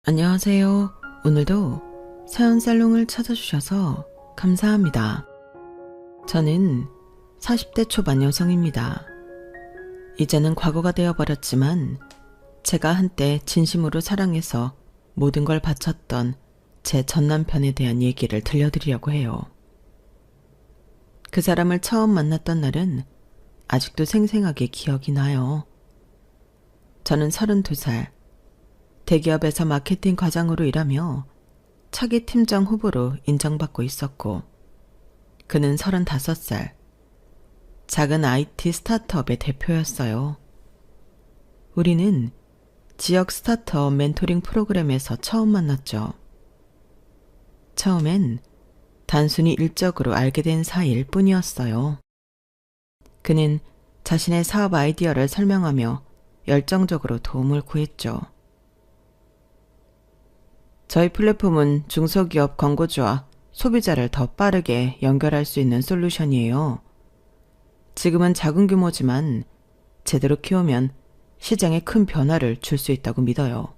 안녕하세요. 오늘도 사연살롱을 찾아주셔서 감사합니다. 저는 40대 초반 여성입니다. 이제는 과거가 되어버렸지만 제가 한때 진심으로 사랑해서 모든 걸 바쳤던 제 전남편에 대한 얘기를 들려드리려고 해요. 그 사람을 처음 만났던 날은 아직도 생생하게 기억이 나요. 저는 32살, 대기업에서 마케팅 과장으로 일하며 차기 팀장 후보로 인정받고 있었고, 그는 35살, 작은 IT 스타트업의 대표였어요. 우리는 지역 스타트업 멘토링 프로그램에서 처음 만났죠. 처음엔 단순히 일적으로 알게 된 사이일 뿐이었어요. 그는 자신의 사업 아이디어를 설명하며 열정적으로 도움을 구했죠. 저희 플랫폼은 중소기업 광고주와 소비자를 더 빠르게 연결할 수 있는 솔루션이에요. 지금은 작은 규모지만 제대로 키우면 시장에 큰 변화를 줄 수 있다고 믿어요.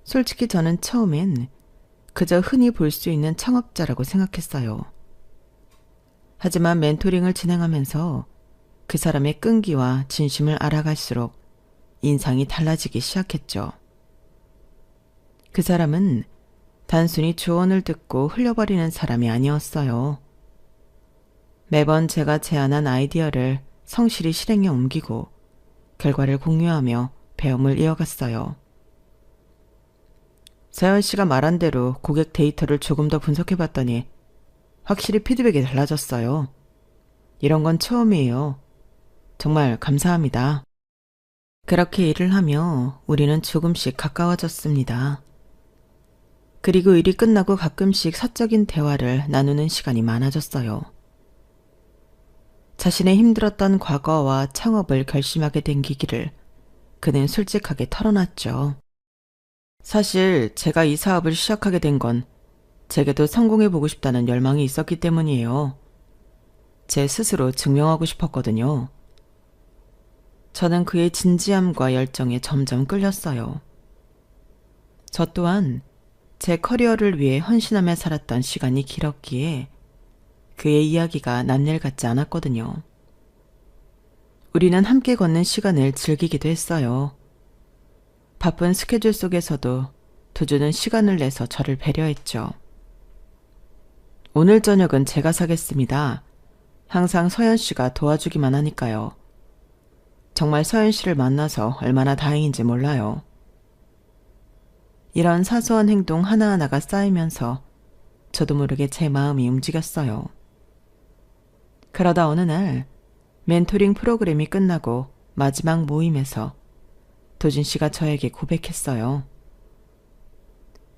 솔직히 저는 처음엔 그저 흔히 볼 수 있는 창업자라고 생각했어요. 하지만 멘토링을 진행하면서 그 사람의 끈기와 진심을 알아갈수록 인상이 달라지기 시작했죠. 그 사람은 단순히 조언을 듣고 흘려버리는 사람이 아니었어요. 매번 제가 제안한 아이디어를 성실히 실행에 옮기고 결과를 공유하며 배움을 이어갔어요. 서연 씨가 말한 대로 고객 데이터를 조금 더 분석해봤더니 확실히 피드백이 달라졌어요. 이런 건 처음이에요. 정말 감사합니다. 그렇게 일을 하며 우리는 조금씩 가까워졌습니다. 그리고 일이 끝나고 가끔씩 사적인 대화를 나누는 시간이 많아졌어요. 자신의 힘들었던 과거와 창업을 결심하게 된 계기를 그는 솔직하게 털어놨죠. 사실 제가 이 사업을 시작하게 된 건 제게도 성공해보고 싶다는 열망이 있었기 때문이에요. 제 스스로 증명하고 싶었거든요. 저는 그의 진지함과 열정에 점점 끌렸어요. 저 또한 제 커리어를 위해 헌신하며 살았던 시간이 길었기에 그의 이야기가 남일 같지 않았거든요. 우리는 함께 걷는 시간을 즐기기도 했어요. 바쁜 스케줄 속에서도 도주는 시간을 내서 저를 배려했죠. 오늘 저녁은 제가 사겠습니다. 항상 서연 씨가 도와주기만 하니까요. 정말 서연 씨를 만나서 얼마나 다행인지 몰라요. 이런 사소한 행동 하나하나가 쌓이면서 저도 모르게 제 마음이 움직였어요. 그러다 어느 날 멘토링 프로그램이 끝나고 마지막 모임에서 도진 씨가 저에게 고백했어요.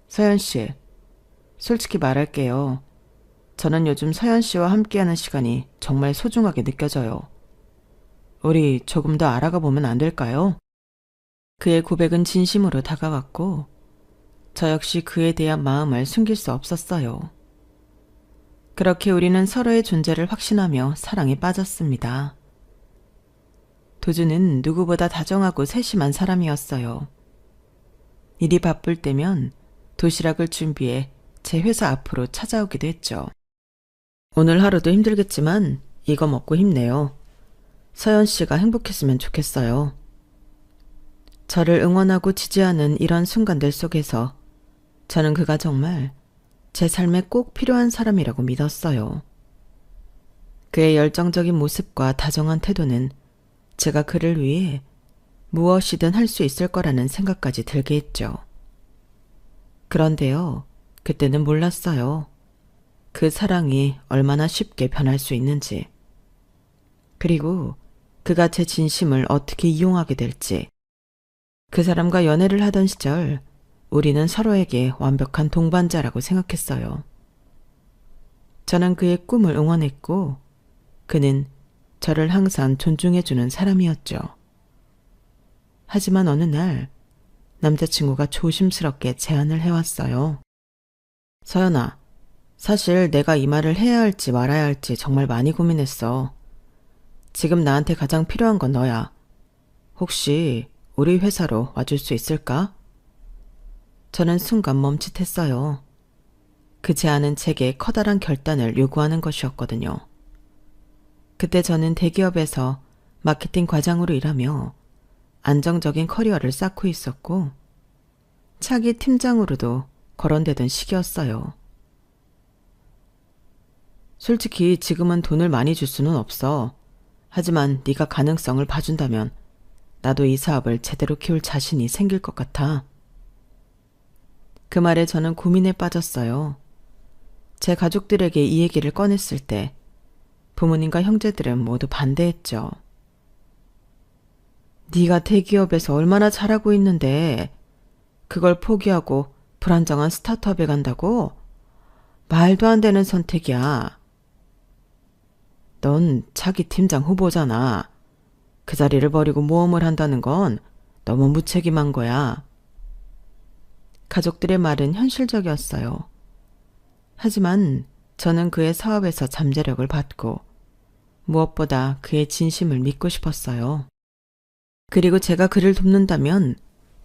서연 씨, 솔직히 말할게요. 저는 요즘 서연 씨와 함께하는 시간이 정말 소중하게 느껴져요. 우리 조금 더 알아가 보면 안 될까요? 그의 고백은 진심으로 다가왔고 저 역시 그에 대한 마음을 숨길 수 없었어요. 그렇게 우리는 서로의 존재를 확신하며 사랑에 빠졌습니다. 도주는 누구보다 다정하고 세심한 사람이었어요. 일이 바쁠 때면 도시락을 준비해 제 회사 앞으로 찾아오기도 했죠. 오늘 하루도 힘들겠지만 이거 먹고 힘내요. 서연 씨가 행복했으면 좋겠어요. 저를 응원하고 지지하는 이런 순간들 속에서 저는 그가 정말 제 삶에 꼭 필요한 사람이라고 믿었어요. 그의 열정적인 모습과 다정한 태도는 제가 그를 위해 무엇이든 할 수 있을 거라는 생각까지 들게 했죠. 그런데요, 그때는 몰랐어요. 그 사랑이 얼마나 쉽게 변할 수 있는지. 그리고 그가 제 진심을 어떻게 이용하게 될지. 그 사람과 연애를 하던 시절 우리는 서로에게 완벽한 동반자라고 생각했어요. 저는 그의 꿈을 응원했고 그는 저를 항상 존중해주는 사람이었죠. 하지만 어느 날 남자친구가 조심스럽게 제안을 해왔어요. 서연아, 사실 내가 이 말을 해야 할지 말아야 할지 정말 많이 고민했어. 지금 나한테 가장 필요한 건 너야. 혹시 우리 회사로 와줄 수 있을까? 저는 순간 멈칫했어요. 그 제안은 제게 커다란 결단을 요구하는 것이었거든요. 그때 저는 대기업에서 마케팅 과장으로 일하며 안정적인 커리어를 쌓고 있었고 차기 팀장으로도 거론되던 시기였어요. 솔직히 지금은 돈을 많이 줄 수는 없어. 하지만 네가 가능성을 봐준다면 나도 이 사업을 제대로 키울 자신이 생길 것 같아. 그 말에 저는 고민에 빠졌어요. 제 가족들에게 이 얘기를 꺼냈을 때 부모님과 형제들은 모두 반대했죠. 네가 대기업에서 얼마나 잘하고 있는데 그걸 포기하고 불안정한 스타트업에 간다고? 말도 안 되는 선택이야. 넌 차기 팀장 후보잖아. 그 자리를 버리고 모험을 한다는 건 너무 무책임한 거야. 가족들의 말은 현실적이었어요. 하지만 저는 그의 사업에서 잠재력을 받고 무엇보다 그의 진심을 믿고 싶었어요. 그리고 제가 그를 돕는다면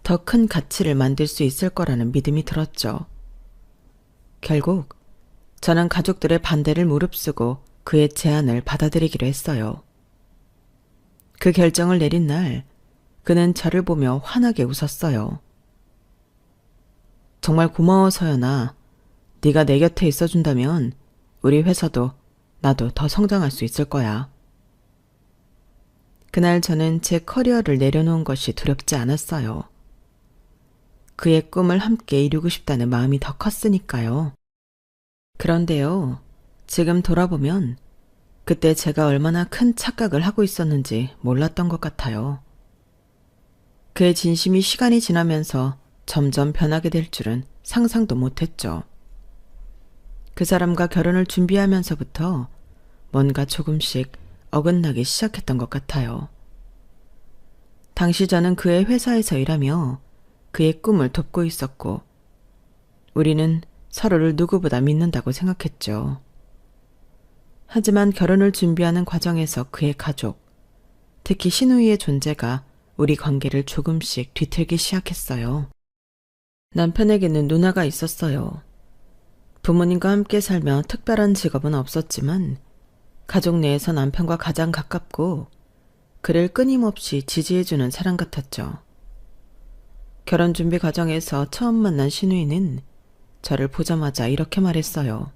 더 큰 가치를 만들 수 있을 거라는 믿음이 들었죠. 결국 저는 가족들의 반대를 무릅쓰고 그의 제안을 받아들이기로 했어요. 그 결정을 내린 날 그는 저를 보며 환하게 웃었어요. 정말 고마워 서연아. 네가 내 곁에 있어준다면 우리 회사도 나도 더 성장할 수 있을 거야. 그날 저는 제 커리어를 내려놓은 것이 두렵지 않았어요. 그의 꿈을 함께 이루고 싶다는 마음이 더 컸으니까요. 그런데요, 지금 돌아보면 그때 제가 얼마나 큰 착각을 하고 있었는지 몰랐던 것 같아요. 그의 진심이 시간이 지나면서 점점 변하게 될 줄은 상상도 못했죠. 그 사람과 결혼을 준비하면서부터 뭔가 조금씩 어긋나기 시작했던 것 같아요. 당시 저는 그의 회사에서 일하며 그의 꿈을 돕고 있었고 우리는 서로를 누구보다 믿는다고 생각했죠. 하지만 결혼을 준비하는 과정에서 그의 가족, 특히 신우이의 존재가 우리 관계를 조금씩 뒤틀기 시작했어요. 남편에게는 누나가 있었어요. 부모님과 함께 살며 특별한 직업은 없었지만 가족 내에서 남편과 가장 가깝고 그를 끊임없이 지지해주는 사람 같았죠. 결혼 준비 과정에서 처음 만난 신우이는 저를 보자마자 이렇게 말했어요.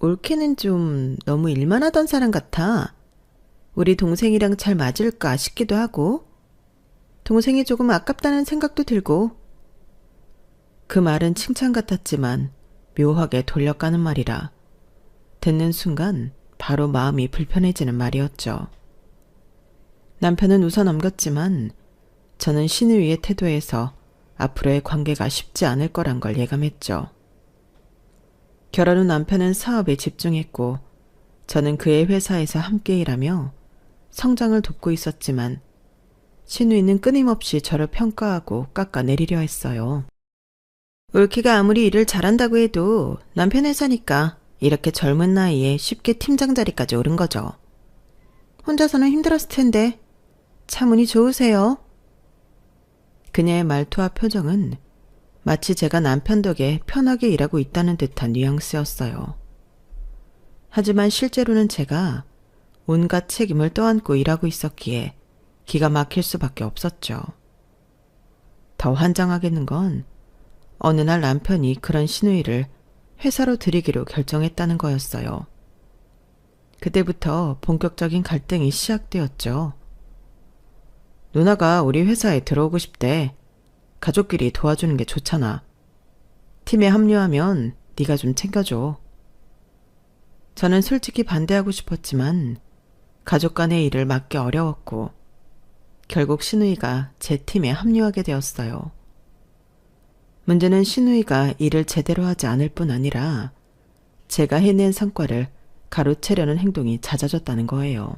올케는 좀 너무 일만 하던 사람 같아. 우리 동생이랑 잘 맞을까 싶기도 하고 동생이 조금 아깝다는 생각도 들고. 그 말은 칭찬 같았지만 묘하게 돌려가는 말이라 듣는 순간 바로 마음이 불편해지는 말이었죠. 남편은 웃어 넘겼지만 저는 신우이의 태도에서 앞으로의 관계가 쉽지 않을 거란 걸 예감했죠. 결혼 후 남편은 사업에 집중했고 저는 그의 회사에서 함께 일하며 성장을 돕고 있었지만 신우이는 끊임없이 저를 평가하고 깎아내리려 했어요. 올키가 아무리 일을 잘한다고 해도 남편 회사니까 이렇게 젊은 나이에 쉽게 팀장 자리까지 오른 거죠. 혼자서는 힘들었을 텐데 참 운이 좋으세요. 그녀의 말투와 표정은 마치 제가 남편 덕에 편하게 일하고 있다는 듯한 뉘앙스였어요. 하지만 실제로는 제가 온갖 책임을 떠안고 일하고 있었기에 기가 막힐 수밖에 없었죠. 더 환장하겠는 건 어느 날 남편이 그런 신우이를 회사로 들이기로 결정했다는 거였어요. 그때부터 본격적인 갈등이 시작되었죠. 누나가 우리 회사에 들어오고 싶대. 가족끼리 도와주는 게 좋잖아. 팀에 합류하면 네가 좀 챙겨줘. 저는 솔직히 반대하고 싶었지만 가족 간의 일을 맡기 어려웠고 결국 신우이가 제 팀에 합류하게 되었어요. 문제는 신우이가 일을 제대로 하지 않을 뿐 아니라 제가 해낸 성과를 가로채려는 행동이 잦아졌다는 거예요.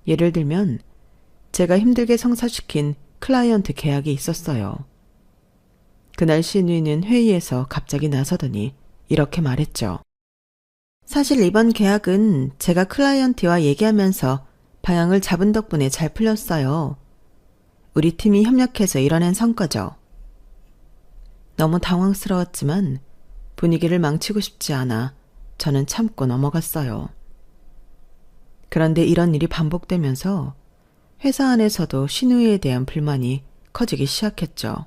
예를 들면 제가 힘들게 성사시킨 클라이언트 계약이 있었어요. 그날 신우이는 회의에서 갑자기 나서더니 이렇게 말했죠. 사실 이번 계약은 제가 클라이언트와 얘기하면서 방향을 잡은 덕분에 잘 풀렸어요. 우리 팀이 협력해서 이뤄낸 성과죠. 너무 당황스러웠지만 분위기를 망치고 싶지 않아 저는 참고 넘어갔어요. 그런데 이런 일이 반복되면서 회사 안에서도 신우이에 대한 불만이 커지기 시작했죠.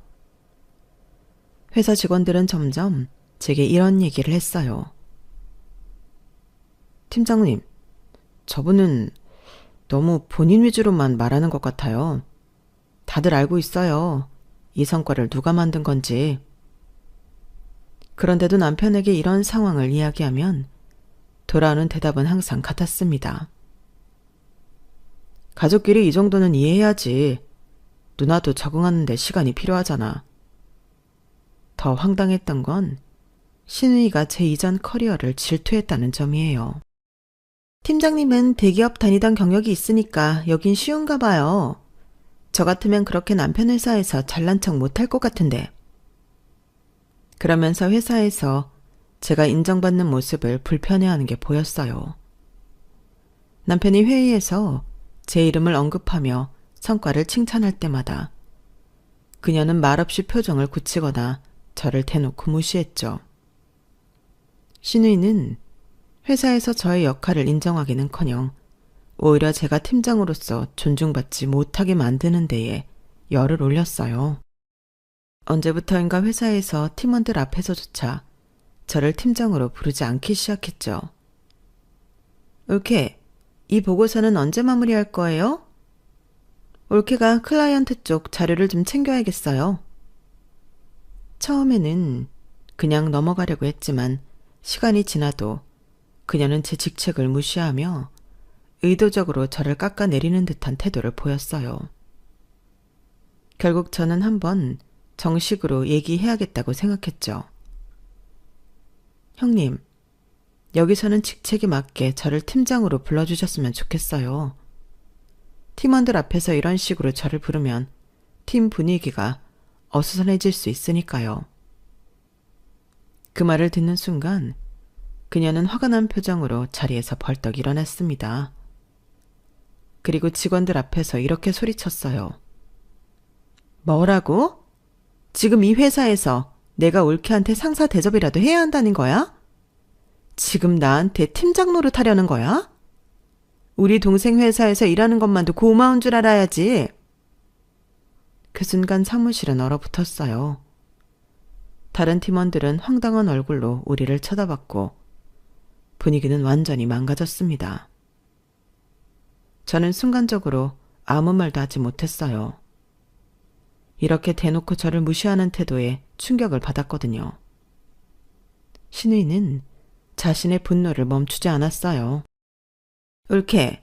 회사 직원들은 점점 제게 이런 얘기를 했어요. 팀장님, 저분은 너무 본인 위주로만 말하는 것 같아요. 다들 알고 있어요. 이 성과를 누가 만든 건지. 그런데도 남편에게 이런 상황을 이야기하면 돌아오는 대답은 항상 같았습니다. 가족끼리 이 정도는 이해해야지. 누나도 적응하는 데 시간이 필요하잖아. 더 황당했던 건 신우이가 제 이전 커리어를 질투했다는 점이에요. 팀장님은 대기업 다니던 경력이 있으니까 여긴 쉬운가 봐요. 저 같으면 그렇게 남편 회사에서 잘난 척 못할 것 같은데. 그러면서 회사에서 제가 인정받는 모습을 불편해하는 게 보였어요. 남편이 회의에서 제 이름을 언급하며 성과를 칭찬할 때마다 그녀는 말없이 표정을 굳히거나 저를 대놓고 무시했죠. 신우이는 회사에서 저의 역할을 인정하기는커녕 오히려 제가 팀장으로서 존중받지 못하게 만드는 데에 열을 올렸어요. 언제부터인가 회사에서 팀원들 앞에서조차 저를 팀장으로 부르지 않기 시작했죠. 올케, 이 보고서는 언제 마무리할 거예요? 올케가 클라이언트 쪽 자료를 좀 챙겨야겠어요. 처음에는 그냥 넘어가려고 했지만 시간이 지나도 그녀는 제 직책을 무시하며 의도적으로 저를 깎아내리는 듯한 태도를 보였어요. 결국 저는 한번 정식으로 얘기해야겠다고 생각했죠. 형님, 여기서는 직책에 맞게 저를 팀장으로 불러주셨으면 좋겠어요. 팀원들 앞에서 이런 식으로 저를 부르면 팀 분위기가 어수선해질 수 있으니까요. 그 말을 듣는 순간 그녀는 화가 난 표정으로 자리에서 벌떡 일어났습니다. 그리고 직원들 앞에서 이렇게 소리쳤어요. 뭐라고? 지금 이 회사에서 내가 올케한테 상사 대접이라도 해야 한다는 거야? 지금 나한테 팀장 노릇하려는 거야? 우리 동생 회사에서 일하는 것만도 고마운 줄 알아야지. 그 순간 사무실은 얼어붙었어요. 다른 팀원들은 황당한 얼굴로 우리를 쳐다봤고 분위기는 완전히 망가졌습니다. 저는 순간적으로 아무 말도 하지 못했어요. 이렇게 대놓고 저를 무시하는 태도에 충격을 받았거든요. 신우이는 자신의 분노를 멈추지 않았어요. 올케,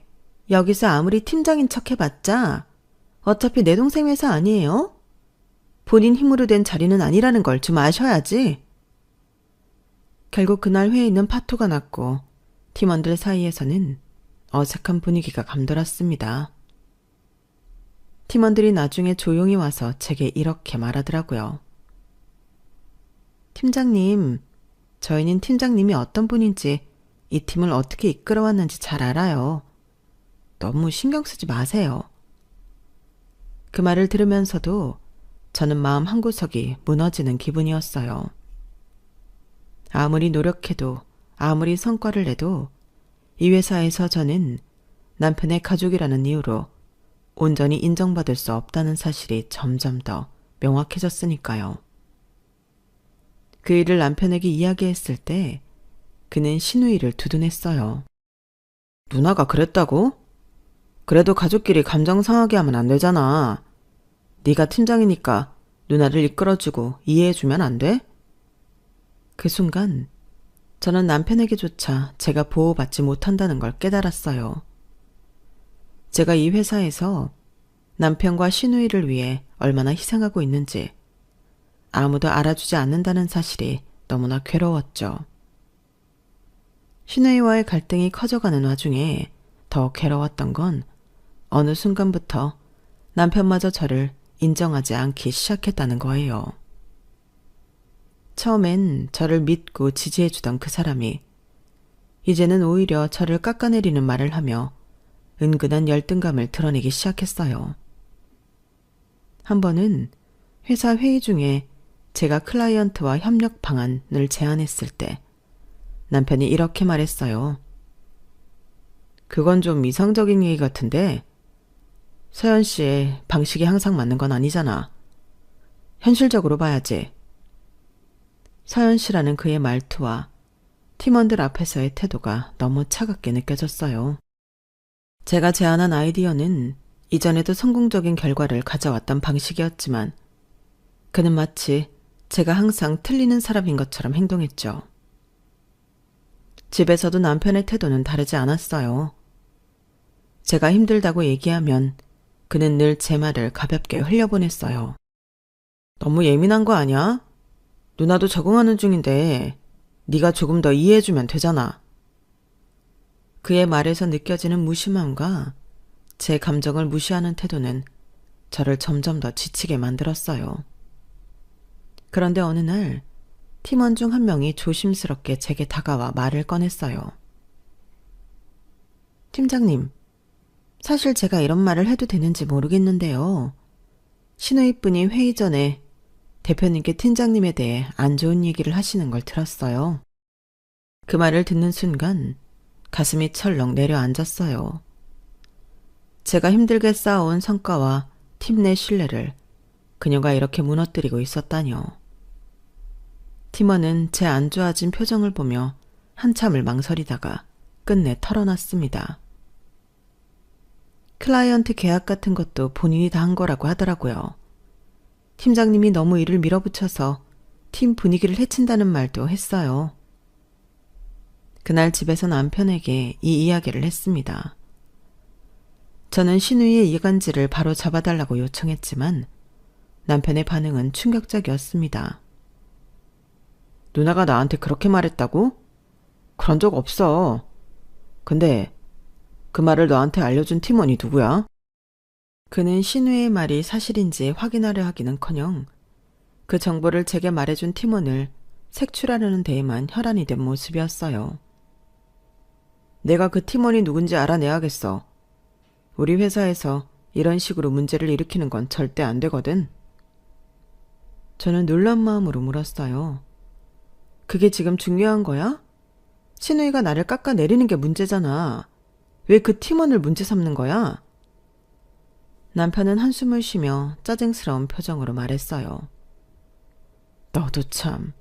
여기서 아무리 팀장인 척 해봤자 어차피 내 동생 회사 아니에요? 본인 힘으로 된 자리는 아니라는 걸 좀 아셔야지. 결국 그날 회의는 파토가 났고 팀원들 사이에서는 어색한 분위기가 감돌았습니다. 팀원들이 나중에 조용히 와서 제게 이렇게 말하더라고요. 팀장님, 저희는 팀장님이 어떤 분인지 이 팀을 어떻게 이끌어왔는지 잘 알아요. 너무 신경 쓰지 마세요. 그 말을 들으면서도 저는 마음 한구석이 무너지는 기분이었어요. 아무리 노력해도 아무리 성과를 내도 이 회사에서 저는 남편의 가족이라는 이유로 온전히 인정받을 수 없다는 사실이 점점 더 명확해졌으니까요. 그 일을 남편에게 이야기했을 때 그는 신우이를 두둔했어요. 누나가 그랬다고? 그래도 가족끼리 감정 상하게 하면 안 되잖아. 네가 팀장이니까 누나를 이끌어주고 이해해주면 안 돼? 그 순간 저는 남편에게조차 제가 보호받지 못한다는 걸 깨달았어요. 제가 이 회사에서 남편과 신우이를 위해 얼마나 희생하고 있는지 아무도 알아주지 않는다는 사실이 너무나 괴로웠죠. 신우이와의 갈등이 커져가는 와중에 더 괴로웠던 건 어느 순간부터 남편마저 저를 인정하지 않기 시작했다는 거예요. 처음엔 저를 믿고 지지해주던 그 사람이 이제는 오히려 저를 깎아내리는 말을 하며 은근한 열등감을 드러내기 시작했어요. 한 번은 회사 회의 중에 제가 클라이언트와 협력 방안을 제안했을 때 남편이 이렇게 말했어요. 그건 좀 이상적인 얘기 같은데 서연 씨의 방식이 항상 맞는 건 아니잖아. 현실적으로 봐야지. 서연 씨라는 그의 말투와 팀원들 앞에서의 태도가 너무 차갑게 느껴졌어요. 제가 제안한 아이디어는 이전에도 성공적인 결과를 가져왔던 방식이었지만 그는 마치 제가 항상 틀리는 사람인 것처럼 행동했죠. 집에서도 남편의 태도는 다르지 않았어요. 제가 힘들다고 얘기하면 그는 늘 제 말을 가볍게 흘려보냈어요. 너무 예민한 거 아니야? 누나도 적응하는 중인데 네가 조금 더 이해해주면 되잖아. 그의 말에서 느껴지는 무심함과 제 감정을 무시하는 태도는 저를 점점 더 지치게 만들었어요. 그런데 어느 날 팀원 중 한 명이 조심스럽게 제게 다가와 말을 꺼냈어요. 팀장님, 사실 제가 이런 말을 해도 되는지 모르겠는데요. 신우이 분이 회의 전에 대표님께 팀장님에 대해 안 좋은 얘기를 하시는 걸 들었어요. 그 말을 듣는 순간 가슴이 철렁 내려앉았어요. 제가 힘들게 쌓아온 성과와 팀 내 신뢰를 그녀가 이렇게 무너뜨리고 있었다뇨. 팀원은 제 안 좋아진 표정을 보며 한참을 망설이다가 끝내 털어놨습니다. 클라이언트 계약 같은 것도 본인이 다 한 거라고 하더라고요. 팀장님이 너무 일을 밀어붙여서 팀 분위기를 해친다는 말도 했어요. 그날 집에서 남편에게 이 이야기를 했습니다. 저는 신우이의 이간질을 바로 잡아달라고 요청했지만 남편의 반응은 충격적이었습니다. 누나가 나한테 그렇게 말했다고? 그런 적 없어. 근데 그 말을 너한테 알려준 팀원이 누구야? 그는 신우의 말이 사실인지 확인하려 하기는커녕 그 정보를 제게 말해준 팀원을 색출하려는 데에만 혈안이 된 모습이었어요. 내가 그 팀원이 누군지 알아내야겠어. 우리 회사에서 이런 식으로 문제를 일으키는 건 절대 안 되거든. 저는 놀란 마음으로 물었어요. 그게 지금 중요한 거야? 신우이가 나를 깎아내리는 게 문제잖아. 왜 그 팀원을 문제 삼는 거야? 남편은 한숨을 쉬며 짜증스러운 표정으로 말했어요. 너도 참.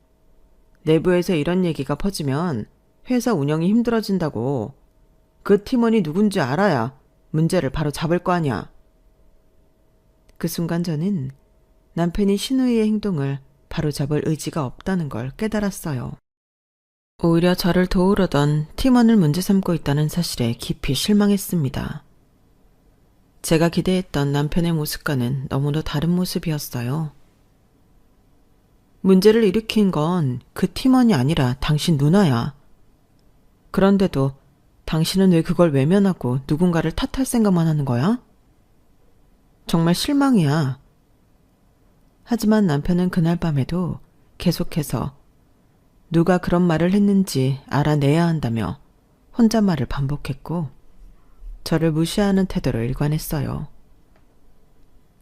내부에서 이런 얘기가 퍼지면 회사 운영이 힘들어진다고. 그 팀원이 누군지 알아야 문제를 바로 잡을 거 아니야. 그 순간 저는 남편이 신우이의 행동을 바로 잡을 의지가 없다는 걸 깨달았어요. 오히려 저를 도우려던 팀원을 문제 삼고 있다는 사실에 깊이 실망했습니다. 제가 기대했던 남편의 모습과는 너무도 다른 모습이었어요. 문제를 일으킨 건 그 팀원이 아니라 당신 누나야. 그런데도 당신은 왜 그걸 외면하고 누군가를 탓할 생각만 하는 거야? 정말 실망이야. 하지만 남편은 그날 밤에도 계속해서 누가 그런 말을 했는지 알아내야 한다며 혼잣말을 반복했고 저를 무시하는 태도로 일관했어요.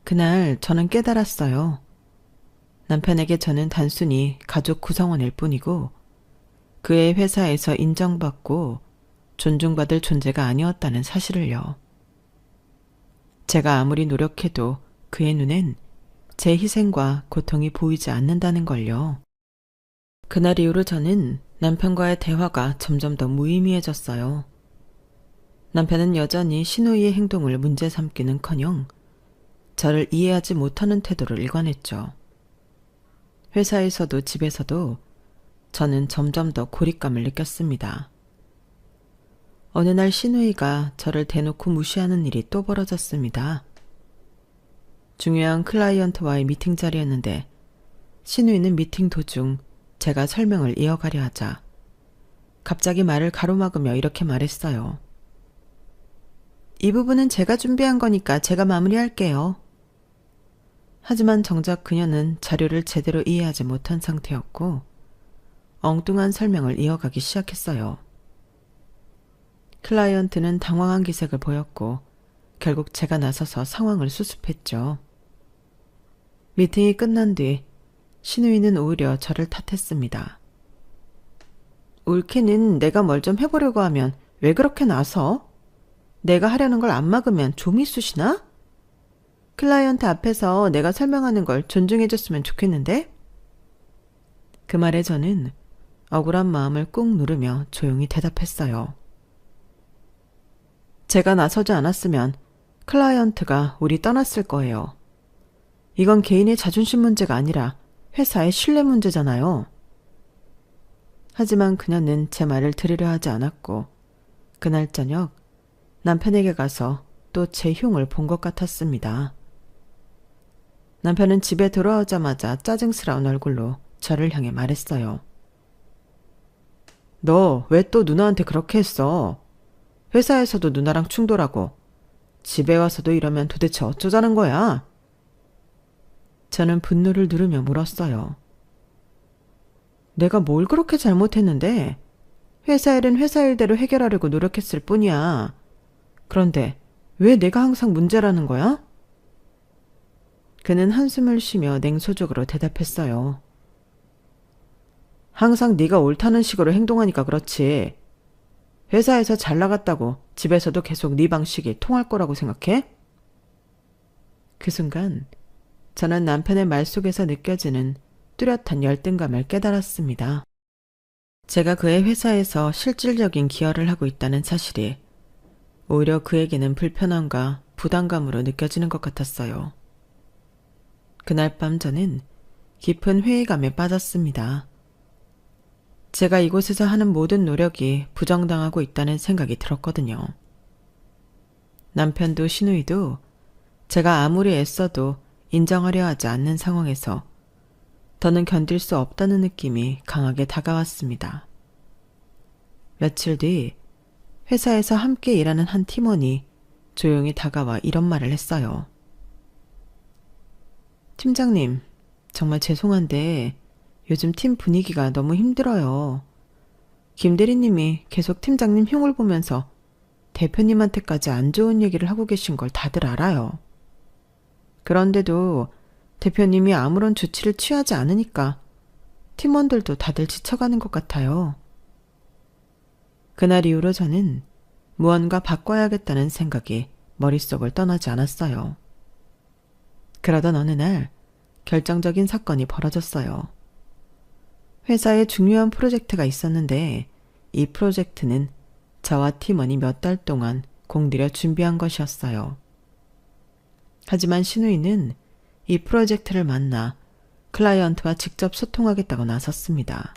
그날 저는 깨달았어요. 남편에게 저는 단순히 가족 구성원일 뿐이고 그의 회사에서 인정받고 존중받을 존재가 아니었다는 사실을요. 제가 아무리 노력해도 그의 눈엔 제 희생과 고통이 보이지 않는다는 걸요. 그날 이후로 저는 남편과의 대화가 점점 더 무의미해졌어요. 남편은 여전히 신우이의 행동을 문제 삼기는커녕 저를 이해하지 못하는 태도를 일관했죠. 회사에서도 집에서도 저는 점점 더 고립감을 느꼈습니다. 어느 날 신우이가 저를 대놓고 무시하는 일이 또 벌어졌습니다. 중요한 클라이언트와의 미팅 자리였는데 신우이는 미팅 도중 제가 설명을 이어가려 하자 갑자기 말을 가로막으며 이렇게 말했어요. 이 부분은 제가 준비한 거니까 제가 마무리할게요. 하지만 정작 그녀는 자료를 제대로 이해하지 못한 상태였고 엉뚱한 설명을 이어가기 시작했어요. 클라이언트는 당황한 기색을 보였고 결국 제가 나서서 상황을 수습했죠. 미팅이 끝난 뒤 신우이는 오히려 저를 탓했습니다. 올케는 내가 뭘 좀 해보려고 하면 왜 그렇게 나서? 내가 하려는 걸 안 막으면 좀이 쑤시나? 클라이언트 앞에서 내가 설명하는 걸 존중해줬으면 좋겠는데? 그 말에 저는 억울한 마음을 꾹 누르며 조용히 대답했어요. 제가 나서지 않았으면 클라이언트가 우리 떠났을 거예요. 이건 개인의 자존심 문제가 아니라 회사의 신뢰 문제잖아요. 하지만 그녀는 제 말을 들으려 하지 않았고 그날 저녁 남편에게 가서 또 제 흉을 본 것 같았습니다. 남편은 집에 돌아오자마자 짜증스러운 얼굴로 저를 향해 말했어요. 너 왜 또 누나한테 그렇게 했어? 회사에서도 누나랑 충돌하고 집에 와서도 이러면 도대체 어쩌자는 거야? 저는 분노를 누르며 물었어요. 내가 뭘 그렇게 잘못했는데? 회사 일은 회사 일대로 해결하려고 노력했을 뿐이야. 그런데 왜 내가 항상 문제라는 거야? 그는 한숨을 쉬며 냉소적으로 대답했어요. 항상 네가 옳다는 식으로 행동하니까 그렇지. 회사에서 잘 나갔다고 집에서도 계속 네 방식이 통할 거라고 생각해? 그 순간 저는 남편의 말 속에서 느껴지는 뚜렷한 열등감을 깨달았습니다. 제가 그의 회사에서 실질적인 기여를 하고 있다는 사실이 오히려 그에게는 불편함과 부담감으로 느껴지는 것 같았어요. 그날 밤 저는 깊은 회의감에 빠졌습니다. 제가 이곳에서 하는 모든 노력이 부정당하고 있다는 생각이 들었거든요. 남편도 신우이도 제가 아무리 애써도 인정하려 하지 않는 상황에서 더는 견딜 수 없다는 느낌이 강하게 다가왔습니다. 며칠 뒤 회사에서 함께 일하는 한 팀원이 조용히 다가와 이런 말을 했어요. 팀장님, 정말 죄송한데 요즘 팀 분위기가 너무 힘들어요. 김 대리님이 계속 팀장님 흉을 보면서 대표님한테까지 안 좋은 얘기를 하고 계신 걸 다들 알아요. 그런데도 대표님이 아무런 조치를 취하지 않으니까 팀원들도 다들 지쳐가는 것 같아요. 그날 이후로 저는 무언가 바꿔야겠다는 생각이 머릿속을 떠나지 않았어요. 그러던 어느 날 결정적인 사건이 벌어졌어요. 회사에 중요한 프로젝트가 있었는데 이 프로젝트는 저와 팀원이 몇 달 동안 공들여 준비한 것이었어요. 하지만 신우이는 이 프로젝트를 만나 클라이언트와 직접 소통하겠다고 나섰습니다.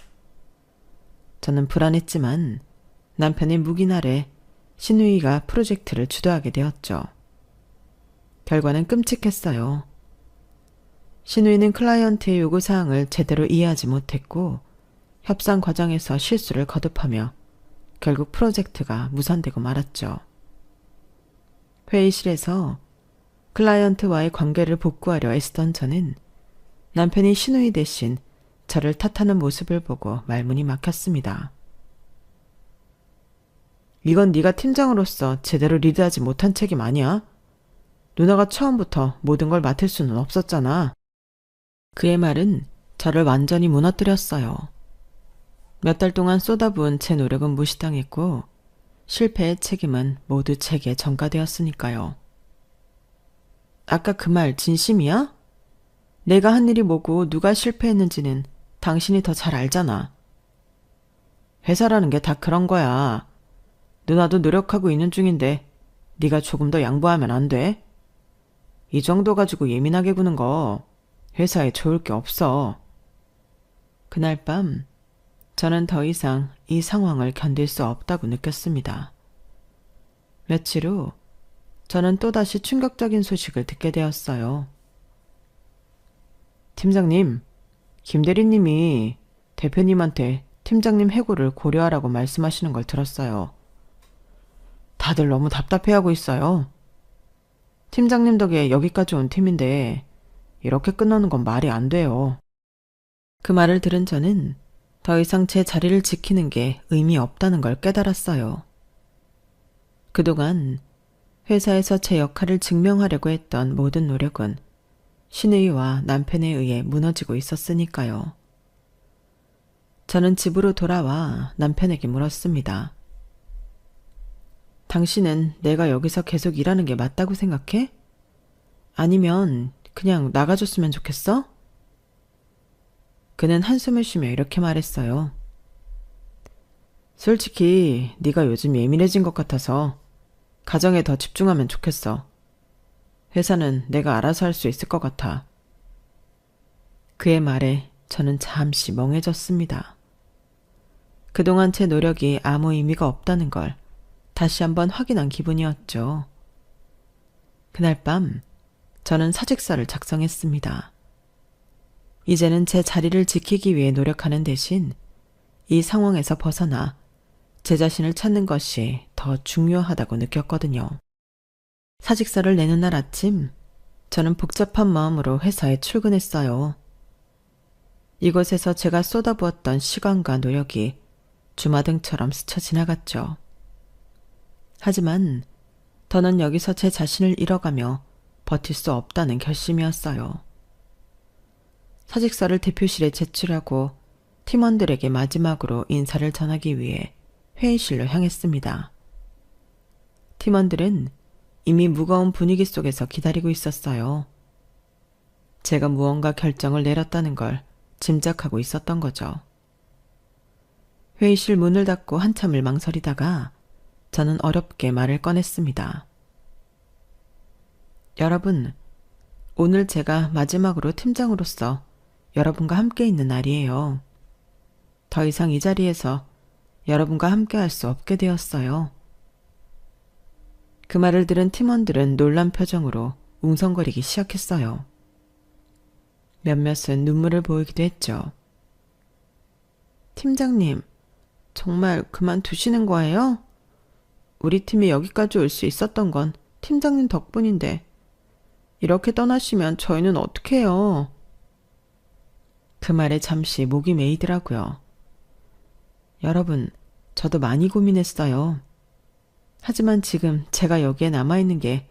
저는 불안했지만 남편의 묵인 아래 신우이가 프로젝트를 주도하게 되었죠. 결과는 끔찍했어요. 신우이는 클라이언트의 요구사항을 제대로 이해하지 못했고 협상 과정에서 실수를 거듭하며 결국 프로젝트가 무산되고 말았죠. 회의실에서 클라이언트와의 관계를 복구하려 애쓰던 저는 남편이 신우이 대신 저를 탓하는 모습을 보고 말문이 막혔습니다. 이건 네가 팀장으로서 제대로 리드하지 못한 책임 아니야? 누나가 처음부터 모든 걸 맡을 수는 없었잖아. 그의 말은 저를 완전히 무너뜨렸어요. 몇 달 동안 쏟아부은 제 노력은 무시당했고 실패의 책임은 모두 제게 전가되었으니까요. 아까 그 말 진심이야? 내가 한 일이 뭐고 누가 실패했는지는 당신이 더 잘 알잖아. 회사라는 게 다 그런 거야. 누나도 노력하고 있는 중인데 네가 조금 더 양보하면 안 돼? 이 정도 가지고 예민하게 구는 거 회사에 좋을 게 없어. 그날 밤 저는 더 이상 이 상황을 견딜 수 없다고 느꼈습니다. 며칠 후 저는 또다시 충격적인 소식을 듣게 되었어요. 팀장님, 김 대리님이 대표님한테 팀장님 해고를 고려하라고 말씀하시는 걸 들었어요. 다들 너무 답답해하고 있어요. 팀장님 덕에 여기까지 온 팀인데 이렇게 끝나는 건 말이 안 돼요. 그 말을 들은 저는 더 이상 제 자리를 지키는 게 의미 없다는 걸 깨달았어요. 그동안 회사에서 제 역할을 증명하려고 했던 모든 노력은 신의와 남편에 의해 무너지고 있었으니까요. 저는 집으로 돌아와 남편에게 물었습니다. 당신은 내가 여기서 계속 일하는 게 맞다고 생각해? 아니면 그냥 나가줬으면 좋겠어? 그는 한숨을 쉬며 이렇게 말했어요. 솔직히 네가 요즘 예민해진 것 같아서 가정에 더 집중하면 좋겠어. 회사는 내가 알아서 할 수 있을 것 같아. 그의 말에 저는 잠시 멍해졌습니다. 그동안 제 노력이 아무 의미가 없다는 걸 다시 한번 확인한 기분이었죠. 그날 밤 저는 사직서를 작성했습니다. 이제는 제 자리를 지키기 위해 노력하는 대신 이 상황에서 벗어나 제 자신을 찾는 것이 더 중요하다고 느꼈거든요. 사직서를 내는 날 아침, 저는 복잡한 마음으로 회사에 출근했어요. 이곳에서 제가 쏟아부었던 시간과 노력이 주마등처럼 스쳐 지나갔죠. 하지만 더는 여기서 제 자신을 잃어가며 버틸 수 없다는 결심이었어요. 사직서를 대표실에 제출하고 팀원들에게 마지막으로 인사를 전하기 위해 회의실로 향했습니다. 팀원들은 이미 무거운 분위기 속에서 기다리고 있었어요. 제가 무언가 결정을 내렸다는 걸 짐작하고 있었던 거죠. 회의실 문을 닫고 한참을 망설이다가 저는 어렵게 말을 꺼냈습니다. 여러분, 오늘 제가 마지막으로 팀장으로서 여러분과 함께 있는 날이에요. 더 이상 이 자리에서 여러분과 함께 할 수 없게 되었어요. 그 말을 들은 팀원들은 놀란 표정으로 웅성거리기 시작했어요. 몇몇은 눈물을 보이기도 했죠. 팀장님, 정말 그만두시는 거예요? 우리 팀이 여기까지 올 수 있었던 건 팀장님 덕분인데 이렇게 떠나시면 저희는 어떻게 해요? 그 말에 잠시 목이 메이더라고요. 여러분, 저도 많이 고민했어요. 하지만 지금 제가 여기에 남아있는 게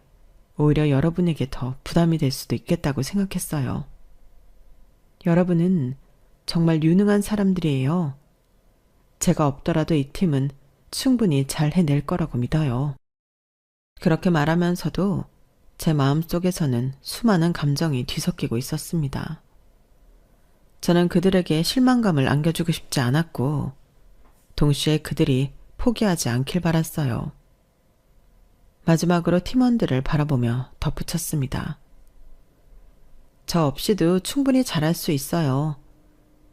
오히려 여러분에게 더 부담이 될 수도 있겠다고 생각했어요. 여러분은 정말 유능한 사람들이에요. 제가 없더라도 이 팀은 충분히 잘 해낼 거라고 믿어요. 그렇게 말하면서도 제 마음속에서는 수많은 감정이 뒤섞이고 있었습니다. 저는 그들에게 실망감을 안겨주고 싶지 않았고 동시에 그들이 포기하지 않길 바랐어요. 마지막으로 팀원들을 바라보며 덧붙였습니다. 저 없이도 충분히 잘할 수 있어요.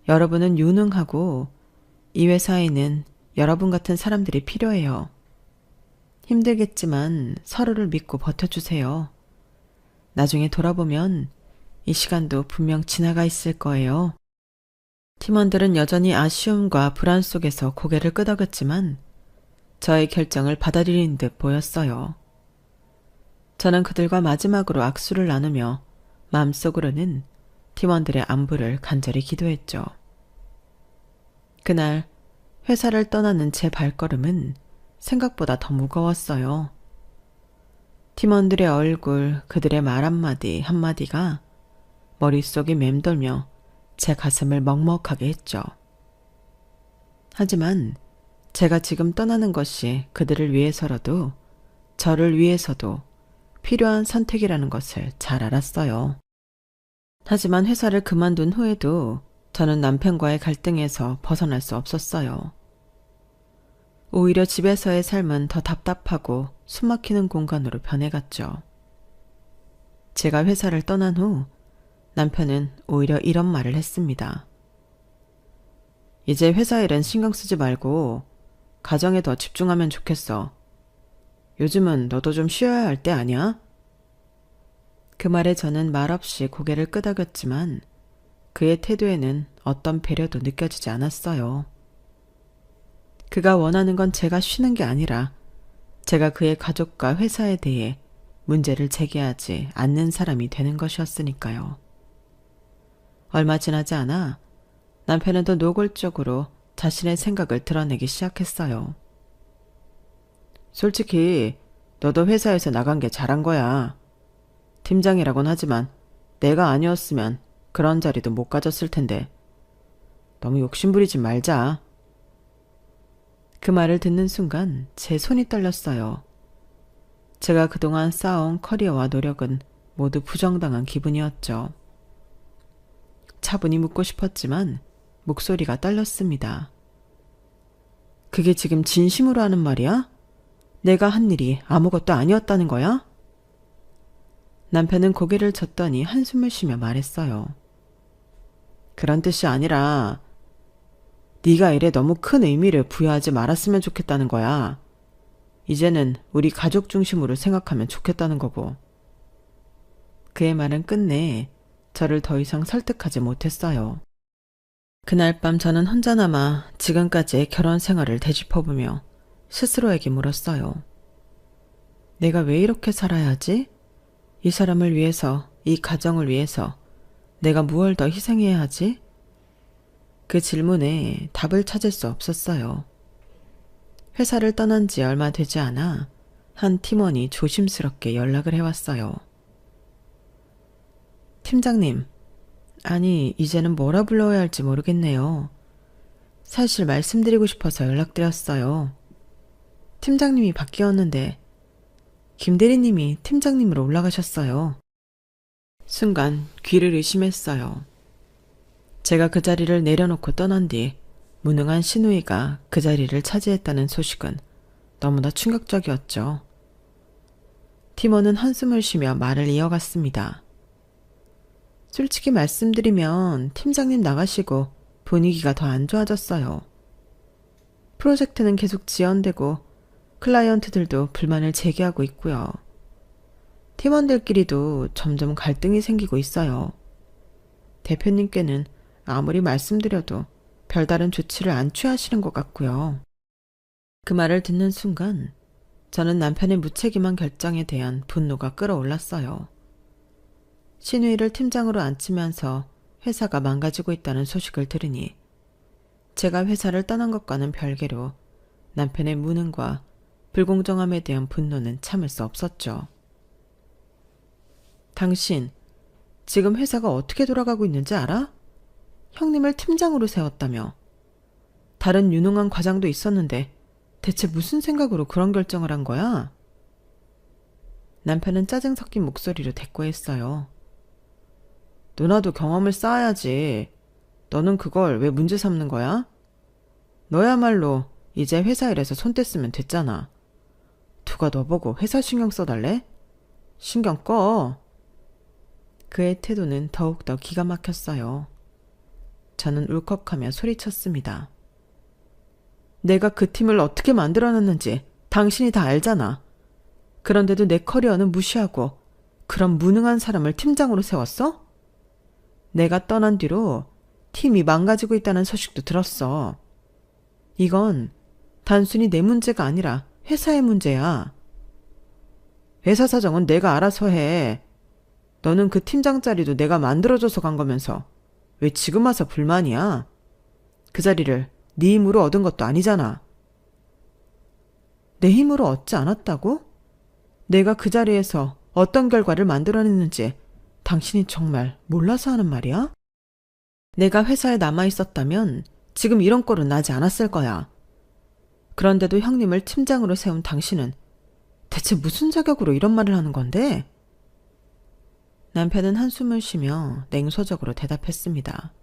여러분은 유능하고 이 회사에는 여러분 같은 사람들이 필요해요. 힘들겠지만 서로를 믿고 버텨주세요. 나중에 돌아보면 이 시간도 분명 지나가 있을 거예요. 팀원들은 여전히 아쉬움과 불안 속에서 고개를 끄덕였지만 저의 결정을 받아들이는 듯 보였어요. 저는 그들과 마지막으로 악수를 나누며 마음속으로는 팀원들의 안부를 간절히 기도했죠. 그날 회사를 떠나는 제 발걸음은 생각보다 더 무거웠어요. 팀원들의 얼굴, 그들의 말 한마디 한마디가 머릿속이 맴돌며 제 가슴을 먹먹하게 했죠. 하지만 제가 지금 떠나는 것이 그들을 위해서라도 저를 위해서도 필요한 선택이라는 것을 잘 알았어요. 하지만 회사를 그만둔 후에도 저는 남편과의 갈등에서 벗어날 수 없었어요. 오히려 집에서의 삶은 더 답답하고 숨막히는 공간으로 변해갔죠. 제가 회사를 떠난 후 남편은 오히려 이런 말을 했습니다. 이제 회사 일은 신경 쓰지 말고 가정에 더 집중하면 좋겠어. 요즘은 너도 좀 쉬어야 할 때 아니야? 그 말에 저는 말없이 고개를 끄덕였지만 그의 태도에는 어떤 배려도 느껴지지 않았어요. 그가 원하는 건 제가 쉬는 게 아니라 제가 그의 가족과 회사에 대해 문제를 제기하지 않는 사람이 되는 것이었으니까요. 얼마 지나지 않아 남편은 더 노골적으로 자신의 생각을 드러내기 시작했어요. 솔직히 너도 회사에서 나간 게 잘한 거야. 팀장이라곤 하지만 내가 아니었으면 그런 자리도 못 가졌을 텐데. 너무 욕심부리지 말자. 그 말을 듣는 순간 제 손이 떨렸어요. 제가 그동안 쌓아온 커리어와 노력은 모두 부정당한 기분이었죠. 차분히 묻고 싶었지만 목소리가 떨렸습니다. 그게 지금 진심으로 하는 말이야? 내가 한 일이 아무것도 아니었다는 거야? 남편은 고개를 젓더니 한숨을 쉬며 말했어요. 그런 뜻이 아니라 네가 일에 너무 큰 의미를 부여하지 말았으면 좋겠다는 거야. 이제는 우리 가족 중심으로 생각하면 좋겠다는 거고. 그의 말은 끝내 저를 더 이상 설득하지 못했어요. 그날 밤 저는 혼자 남아 지금까지의 결혼 생활을 되짚어보며 스스로에게 물었어요. 내가 왜 이렇게 살아야 하지? 이 사람을 위해서, 이 가정을 위해서 내가 무얼 더 희생해야 하지? 그 질문에 답을 찾을 수 없었어요. 회사를 떠난 지 얼마 되지 않아 한 팀원이 조심스럽게 연락을 해왔어요. 팀장님, 아니 이제는 뭐라 불러야 할지 모르겠네요. 사실 말씀드리고 싶어서 연락드렸어요. 팀장님이 바뀌었는데 김 대리님이 팀장님으로 올라가셨어요. 순간 귀를 의심했어요. 제가 그 자리를 내려놓고 떠난 뒤 무능한 신우이가 그 자리를 차지했다는 소식은 너무나 충격적이었죠. 팀원은 한숨을 쉬며 말을 이어갔습니다. 솔직히 말씀드리면 팀장님 나가시고 분위기가 더 안 좋아졌어요. 프로젝트는 계속 지연되고 클라이언트들도 불만을 제기하고 있고요. 팀원들끼리도 점점 갈등이 생기고 있어요. 대표님께는 아무리 말씀드려도 별다른 조치를 안 취하시는 것 같고요. 그 말을 듣는 순간 저는 남편의 무책임한 결정에 대한 분노가 끌어올랐어요. 신우이를 팀장으로 앉히면서 회사가 망가지고 있다는 소식을 들으니 제가 회사를 떠난 것과는 별개로 남편의 무능과 불공정함에 대한 분노는 참을 수 없었죠. 당신, 지금 회사가 어떻게 돌아가고 있는지 알아? 형님을 팀장으로 세웠다며. 다른 유능한 과장도 있었는데 대체 무슨 생각으로 그런 결정을 한 거야? 남편은 짜증 섞인 목소리로 대꾸했어요. 누나도 경험을 쌓아야지. 너는 그걸 왜 문제 삼는 거야? 너야말로 이제 회사 일에서 손 뗐으면 됐잖아. 누가 너보고 회사 신경 써달래? 신경 꺼. 그의 태도는 더욱더 기가 막혔어요. 저는 울컥하며 소리쳤습니다. 내가 그 팀을 어떻게 만들어놨는지 당신이 다 알잖아. 그런데도 내 커리어는 무시하고 그런 무능한 사람을 팀장으로 세웠어? 내가 떠난 뒤로 팀이 망가지고 있다는 소식도 들었어. 이건 단순히 내 문제가 아니라 회사의 문제야. 회사 사정은 내가 알아서 해. 너는 그 팀장 자리도 내가 만들어줘서 간 거면서 왜 지금 와서 불만이야? 그 자리를 네 힘으로 얻은 것도 아니잖아. 내 힘으로 얻지 않았다고? 내가 그 자리에서 어떤 결과를 만들어냈는지 당신이 정말 몰라서 하는 말이야? 내가 회사에 남아있었다면 지금 이런 꼴은 나지 않았을 거야. 그런데도 형님을 팀장으로 세운 당신은 대체 무슨 자격으로 이런 말을 하는 건데? 남편은 한숨을 쉬며 냉소적으로 대답했습니다.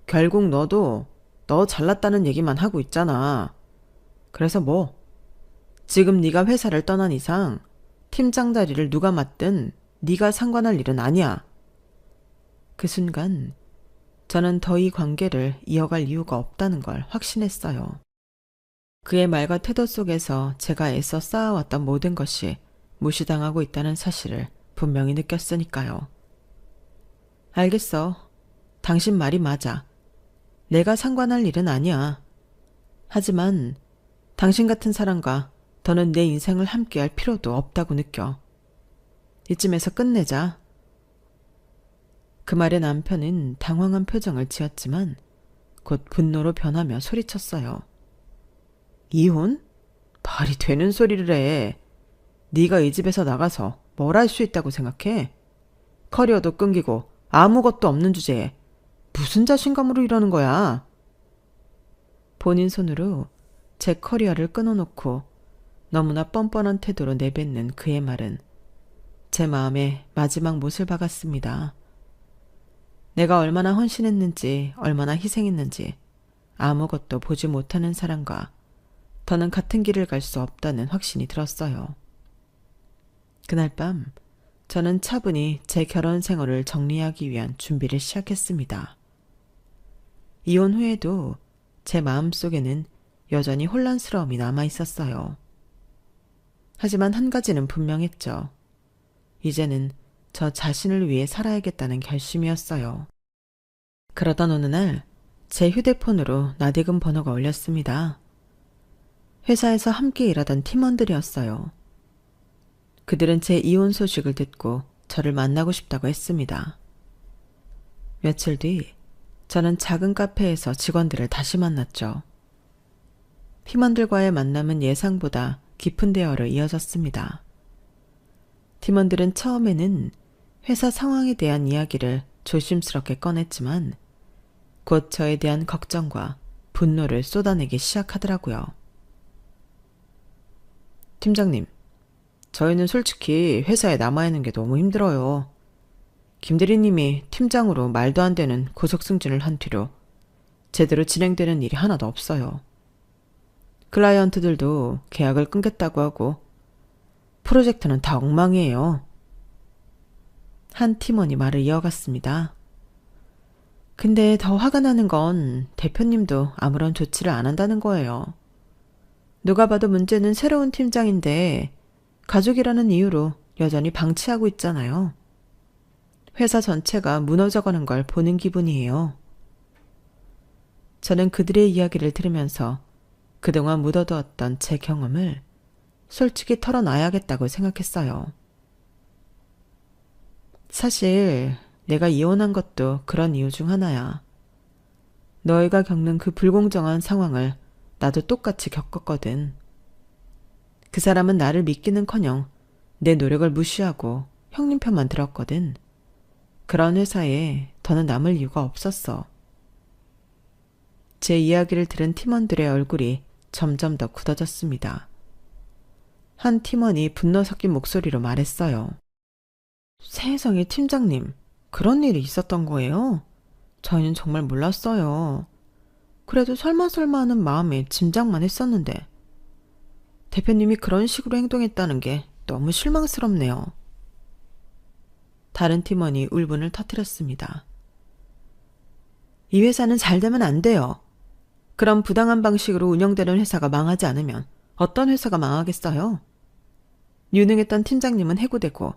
결국 너도 너 잘났다는 얘기만 하고 있잖아. 그래서 뭐? 지금 네가 회사를 떠난 이상 팀장 자리를 누가 맡든 네가 상관할 일은 아니야. 그 순간 저는 더 이 관계를 이어갈 이유가 없다는 걸 확신했어요. 그의 말과 태도 속에서 제가 애써 쌓아왔던 모든 것이 무시당하고 있다는 사실을 분명히 느꼈으니까요. 알겠어. 당신 말이 맞아. 내가 상관할 일은 아니야. 하지만 당신 같은 사람과 더는 내 인생을 함께할 필요도 없다고 느껴. 이쯤에서 끝내자. 그 말에 남편은 당황한 표정을 지었지만 곧 분노로 변하며 소리쳤어요. 이혼? 말이 되는 소리를 해. 네가 이 집에서 나가서 뭘 할 수 있다고 생각해? 커리어도 끊기고 아무것도 없는 주제에 무슨 자신감으로 이러는 거야? 본인 손으로 제 커리어를 끊어놓고 너무나 뻔뻔한 태도로 내뱉는 그의 말은 제 마음에 마지막 못을 박았습니다. 내가 얼마나 헌신했는지, 얼마나 희생했는지 아무것도 보지 못하는 사람과 더는 같은 길을 갈 수 없다는 확신이 들었어요. 그날 밤 저는 차분히 제 결혼 생활을 정리하기 위한 준비를 시작했습니다. 이혼 후에도 제 마음속에는 여전히 혼란스러움이 남아 있었어요. 하지만 한 가지는 분명했죠. 이제는 저 자신을 위해 살아야겠다는 결심이었어요. 그러던 어느 날 제 휴대폰으로 낯익은 번호가 울렸습니다. 회사에서 함께 일하던 팀원들이었어요. 그들은 제 이혼 소식을 듣고 저를 만나고 싶다고 했습니다. 며칠 뒤 저는 작은 카페에서 직원들을 다시 만났죠. 팀원들과의 만남은 예상보다 깊은 대화로 이어졌습니다. 팀원들은 처음에는 회사 상황에 대한 이야기를 조심스럽게 꺼냈지만 곧 저에 대한 걱정과 분노를 쏟아내기 시작하더라고요. 팀장님, 저희는 솔직히 회사에 남아있는 게 너무 힘들어요. 김 대리님이 팀장으로 말도 안 되는 고속 승진을 한 뒤로 제대로 진행되는 일이 하나도 없어요. 클라이언트들도 계약을 끊겠다고 하고 프로젝트는 다 엉망이에요. 한 팀원이 말을 이어갔습니다. 근데 더 화가 나는 건 대표님도 아무런 조치를 안 한다는 거예요. 누가 봐도 문제는 새로운 팀장인데 가족이라는 이유로 여전히 방치하고 있잖아요. 회사 전체가 무너져가는 걸 보는 기분이에요. 저는 그들의 이야기를 들으면서 그동안 묻어두었던 제 경험을 솔직히 털어놔야겠다고 생각했어요. 사실 내가 이혼한 것도 그런 이유 중 하나야. 너희가 겪는 그 불공정한 상황을 나도 똑같이 겪었거든. 그 사람은 나를 믿기는커녕 내 노력을 무시하고 형님 편만 들었거든. 그런 회사에 더는 남을 이유가 없었어. 제 이야기를 들은 팀원들의 얼굴이 점점 더 굳어졌습니다. 한 팀원이 분노 섞인 목소리로 말했어요. 세상에 팀장님, 그런 일이 있었던 거예요? 저희는 정말 몰랐어요. 그래도 설마 하는 마음에 짐작만 했었는데 대표님이 그런 식으로 행동했다는 게 너무 실망스럽네요. 다른 팀원이 울분을 터뜨렸습니다. 이 회사는 잘 되면 안 돼요. 그런 부당한 방식으로 운영되는 회사가 망하지 않으면 어떤 회사가 망하겠어요? 유능했던 팀장님은 해고되고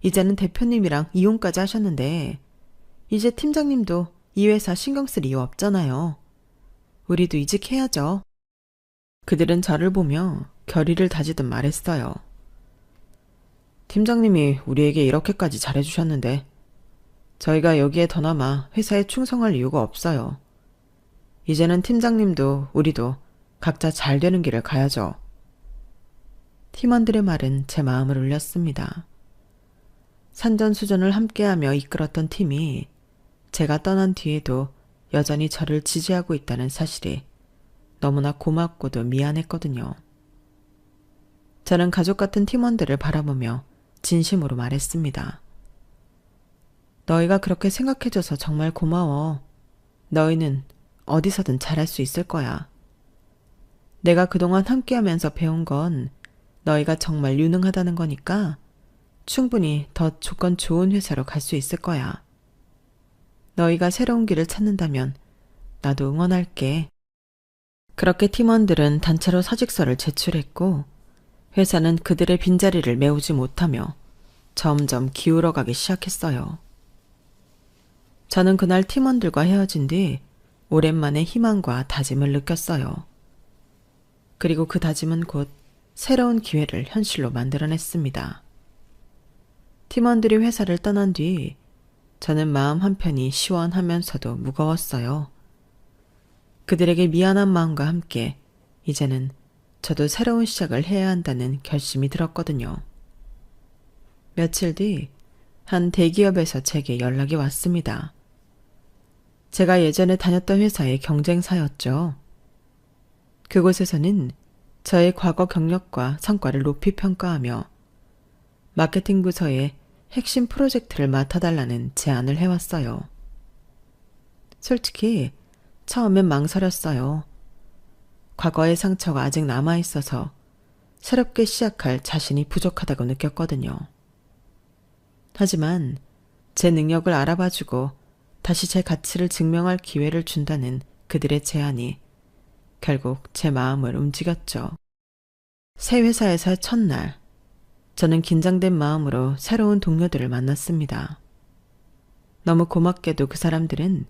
이제는 대표님이랑 이혼까지 하셨는데 이제 팀장님도 이 회사 신경 쓸 이유 없잖아요. 우리도 이직해야죠. 그들은 저를 보며 결의를 다지듯 말했어요. 팀장님이 우리에게 이렇게까지 잘해주셨는데 저희가 여기에 더 남아 회사에 충성할 이유가 없어요. 이제는 팀장님도 우리도 각자 잘 되는 길을 가야죠. 팀원들의 말은 제 마음을 울렸습니다. 산전수전을 함께하며 이끌었던 팀이 제가 떠난 뒤에도 여전히 저를 지지하고 있다는 사실이 너무나 고맙고도 미안했거든요. 저는 가족 같은 팀원들을 바라보며 진심으로 말했습니다. 너희가 그렇게 생각해줘서 정말 고마워. 너희는 어디서든 잘할 수 있을 거야. 내가 그동안 함께하면서 배운 건 너희가 정말 유능하다는 거니까 충분히 더 조건 좋은 회사로 갈 수 있을 거야. 너희가 새로운 길을 찾는다면 나도 응원할게. 그렇게 팀원들은 단체로 사직서를 제출했고 회사는 그들의 빈자리를 메우지 못하며 점점 기울어가기 시작했어요. 저는 그날 팀원들과 헤어진 뒤 오랜만에 희망과 다짐을 느꼈어요. 그리고 그 다짐은 곧 새로운 기회를 현실로 만들어냈습니다. 팀원들이 회사를 떠난 뒤 저는 마음 한편이 시원하면서도 무거웠어요. 그들에게 미안한 마음과 함께 이제는 저도 새로운 시작을 해야 한다는 결심이 들었거든요. 며칠 뒤 한 대기업에서 제게 연락이 왔습니다. 제가 예전에 다녔던 회사의 경쟁사였죠. 그곳에서는 저의 과거 경력과 성과를 높이 평가하며 마케팅 부서의 핵심 프로젝트를 맡아달라는 제안을 해왔어요. 솔직히 처음엔 망설였어요. 과거의 상처가 아직 남아있어서 새롭게 시작할 자신이 부족하다고 느꼈거든요. 하지만 제 능력을 알아봐주고 다시 제 가치를 증명할 기회를 준다는 그들의 제안이 결국 제 마음을 움직였죠. 새 회사에서의 첫날, 저는 긴장된 마음으로 새로운 동료들을 만났습니다. 너무 고맙게도 그 사람들은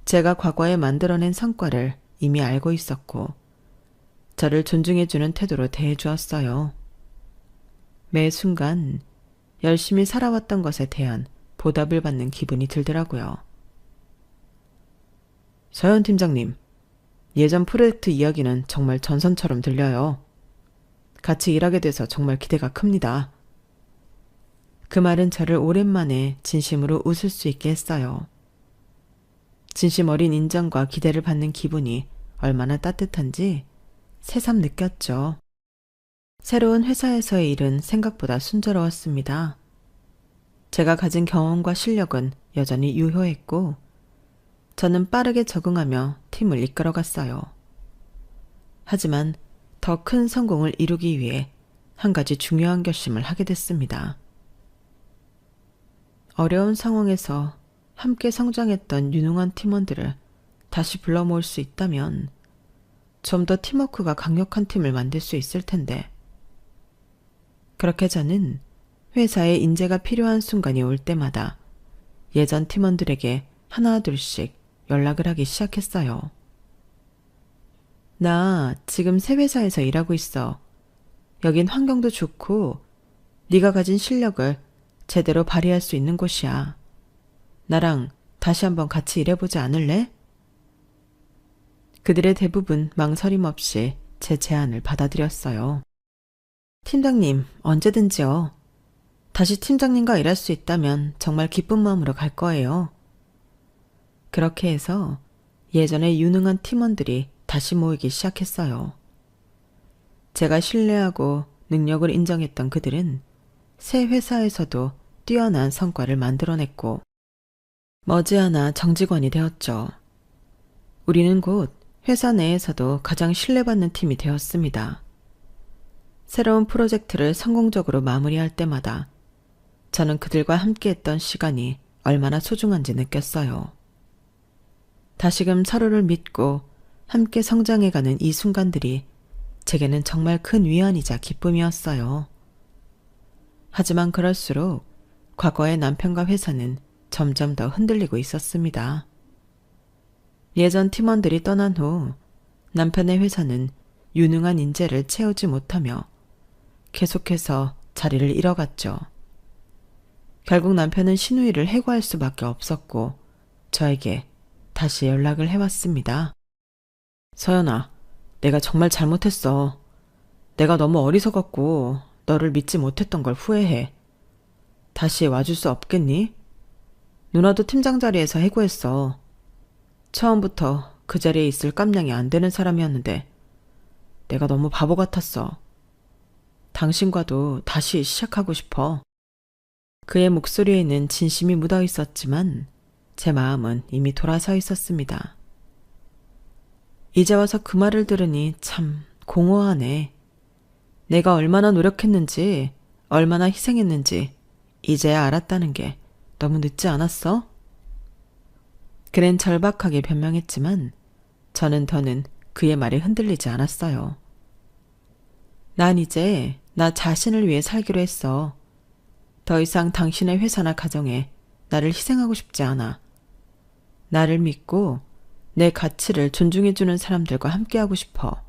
제가 과거에 만들어낸 성과를 이미 알고 있었고 저를 존중해주는 태도로 대해주었어요. 매 순간 열심히 살아왔던 것에 대한 보답을 받는 기분이 들더라고요. 서현 팀장님, 예전 프로젝트 이야기는 정말 전선처럼 들려요. 같이 일하게 돼서 정말 기대가 큽니다. 그 말은 저를 오랜만에 진심으로 웃을 수 있게 했어요. 진심 어린 인정과 기대를 받는 기분이 얼마나 따뜻한지 새삼 느꼈죠. 새로운 회사에서의 일은 생각보다 순조로웠습니다. 제가 가진 경험과 실력은 여전히 유효했고 저는 빠르게 적응하며 팀을 이끌어갔어요. 하지만 더 큰 성공을 이루기 위해 한 가지 중요한 결심을 하게 됐습니다. 어려운 상황에서 함께 성장했던 유능한 팀원들을 다시 불러 모을 수 있다면 좀 더 팀워크가 강력한 팀을 만들 수 있을 텐데. 그렇게 저는 회사에 인재가 필요한 순간이 올 때마다 예전 팀원들에게 하나 둘씩 연락을 하기 시작했어요. 나 지금 새 회사에서 일하고 있어. 여긴 환경도 좋고 네가 가진 실력을 제대로 발휘할 수 있는 곳이야. 나랑 다시 한번 같이 일해보지 않을래? 그들의 대부분 망설임 없이 제 제안을 받아들였어요. 팀장님, 언제든지요. 다시 팀장님과 일할 수 있다면 정말 기쁜 마음으로 갈 거예요. 그렇게 해서 예전에 유능한 팀원들이 다시 모이기 시작했어요. 제가 신뢰하고 능력을 인정했던 그들은 새 회사에서도 뛰어난 성과를 만들어냈고 머지않아 정직원이 되었죠. 우리는 곧 회사 내에서도 가장 신뢰받는 팀이 되었습니다. 새로운 프로젝트를 성공적으로 마무리할 때마다 저는 그들과 함께했던 시간이 얼마나 소중한지 느꼈어요. 다시금 서로를 믿고 함께 성장해가는 이 순간들이 제게는 정말 큰 위안이자 기쁨이었어요. 하지만 그럴수록 과거의 남편과 회사는 점점 더 흔들리고 있었습니다. 예전 팀원들이 떠난 후 남편의 회사는 유능한 인재를 채우지 못하며 계속해서 자리를 잃어갔죠. 결국 남편은 신우이를 해고할 수밖에 없었고 저에게 다시 연락을 해왔습니다. 서연아, 내가 정말 잘못했어. 내가 너무 어리석었고 너를 믿지 못했던 걸 후회해. 다시 와줄 수 없겠니? 누나도 팀장 자리에서 해고했어. 처음부터 그 자리에 있을 깜냥이 안 되는 사람이었는데 내가 너무 바보 같았어. 당신과도 다시 시작하고 싶어. 그의 목소리에는 진심이 묻어 있었지만 제 마음은 이미 돌아서 있었습니다. 이제 와서 그 말을 들으니 참 공허하네. 내가 얼마나 노력했는지, 얼마나 희생했는지 이제야 알았다는 게 너무 늦지 않았어? 그는 절박하게 변명했지만 저는 더는 그의 말에 흔들리지 않았어요. 난 이제 나 자신을 위해 살기로 했어. 더 이상 당신의 회사나 가정에 나를 희생하고 싶지 않아. 나를 믿고 내 가치를 존중해주는 사람들과 함께하고 싶어.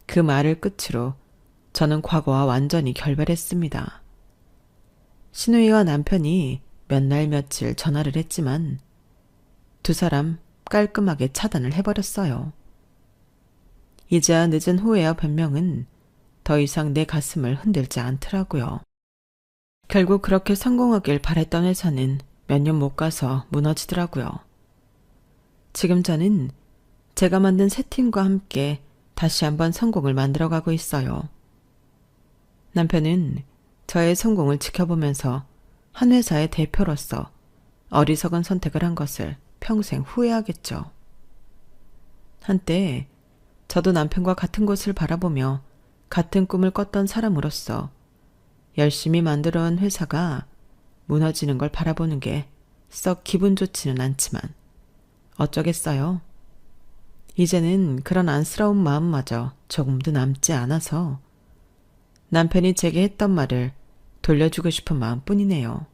그 말을 끝으로 저는 과거와 완전히 결별했습니다. 신우이와 남편이 몇 날 며칠 전화를 했지만 두 사람 깔끔하게 차단을 해버렸어요. 이제야 늦은 후회와 변명은 더 이상 내 가슴을 흔들지 않더라고요. 결국 그렇게 성공하길 바랬던 회사는 몇 년 못 가서 무너지더라고요. 지금 저는 제가 만든 새 팀과 함께 다시 한번 성공을 만들어가고 있어요. 남편은 저의 성공을 지켜보면서 한 회사의 대표로서 어리석은 선택을 한 것을 평생 후회하겠죠. 한때 저도 남편과 같은 곳을 바라보며 같은 꿈을 꿨던 사람으로서 열심히 만들어온 회사가 무너지는 걸 바라보는 게 썩 기분 좋지는 않지만 어쩌겠어요. 이제는 그런 안쓰러운 마음마저 조금도 남지 않아서 남편이 제게 했던 말을 돌려주고 싶은 마음뿐이네요.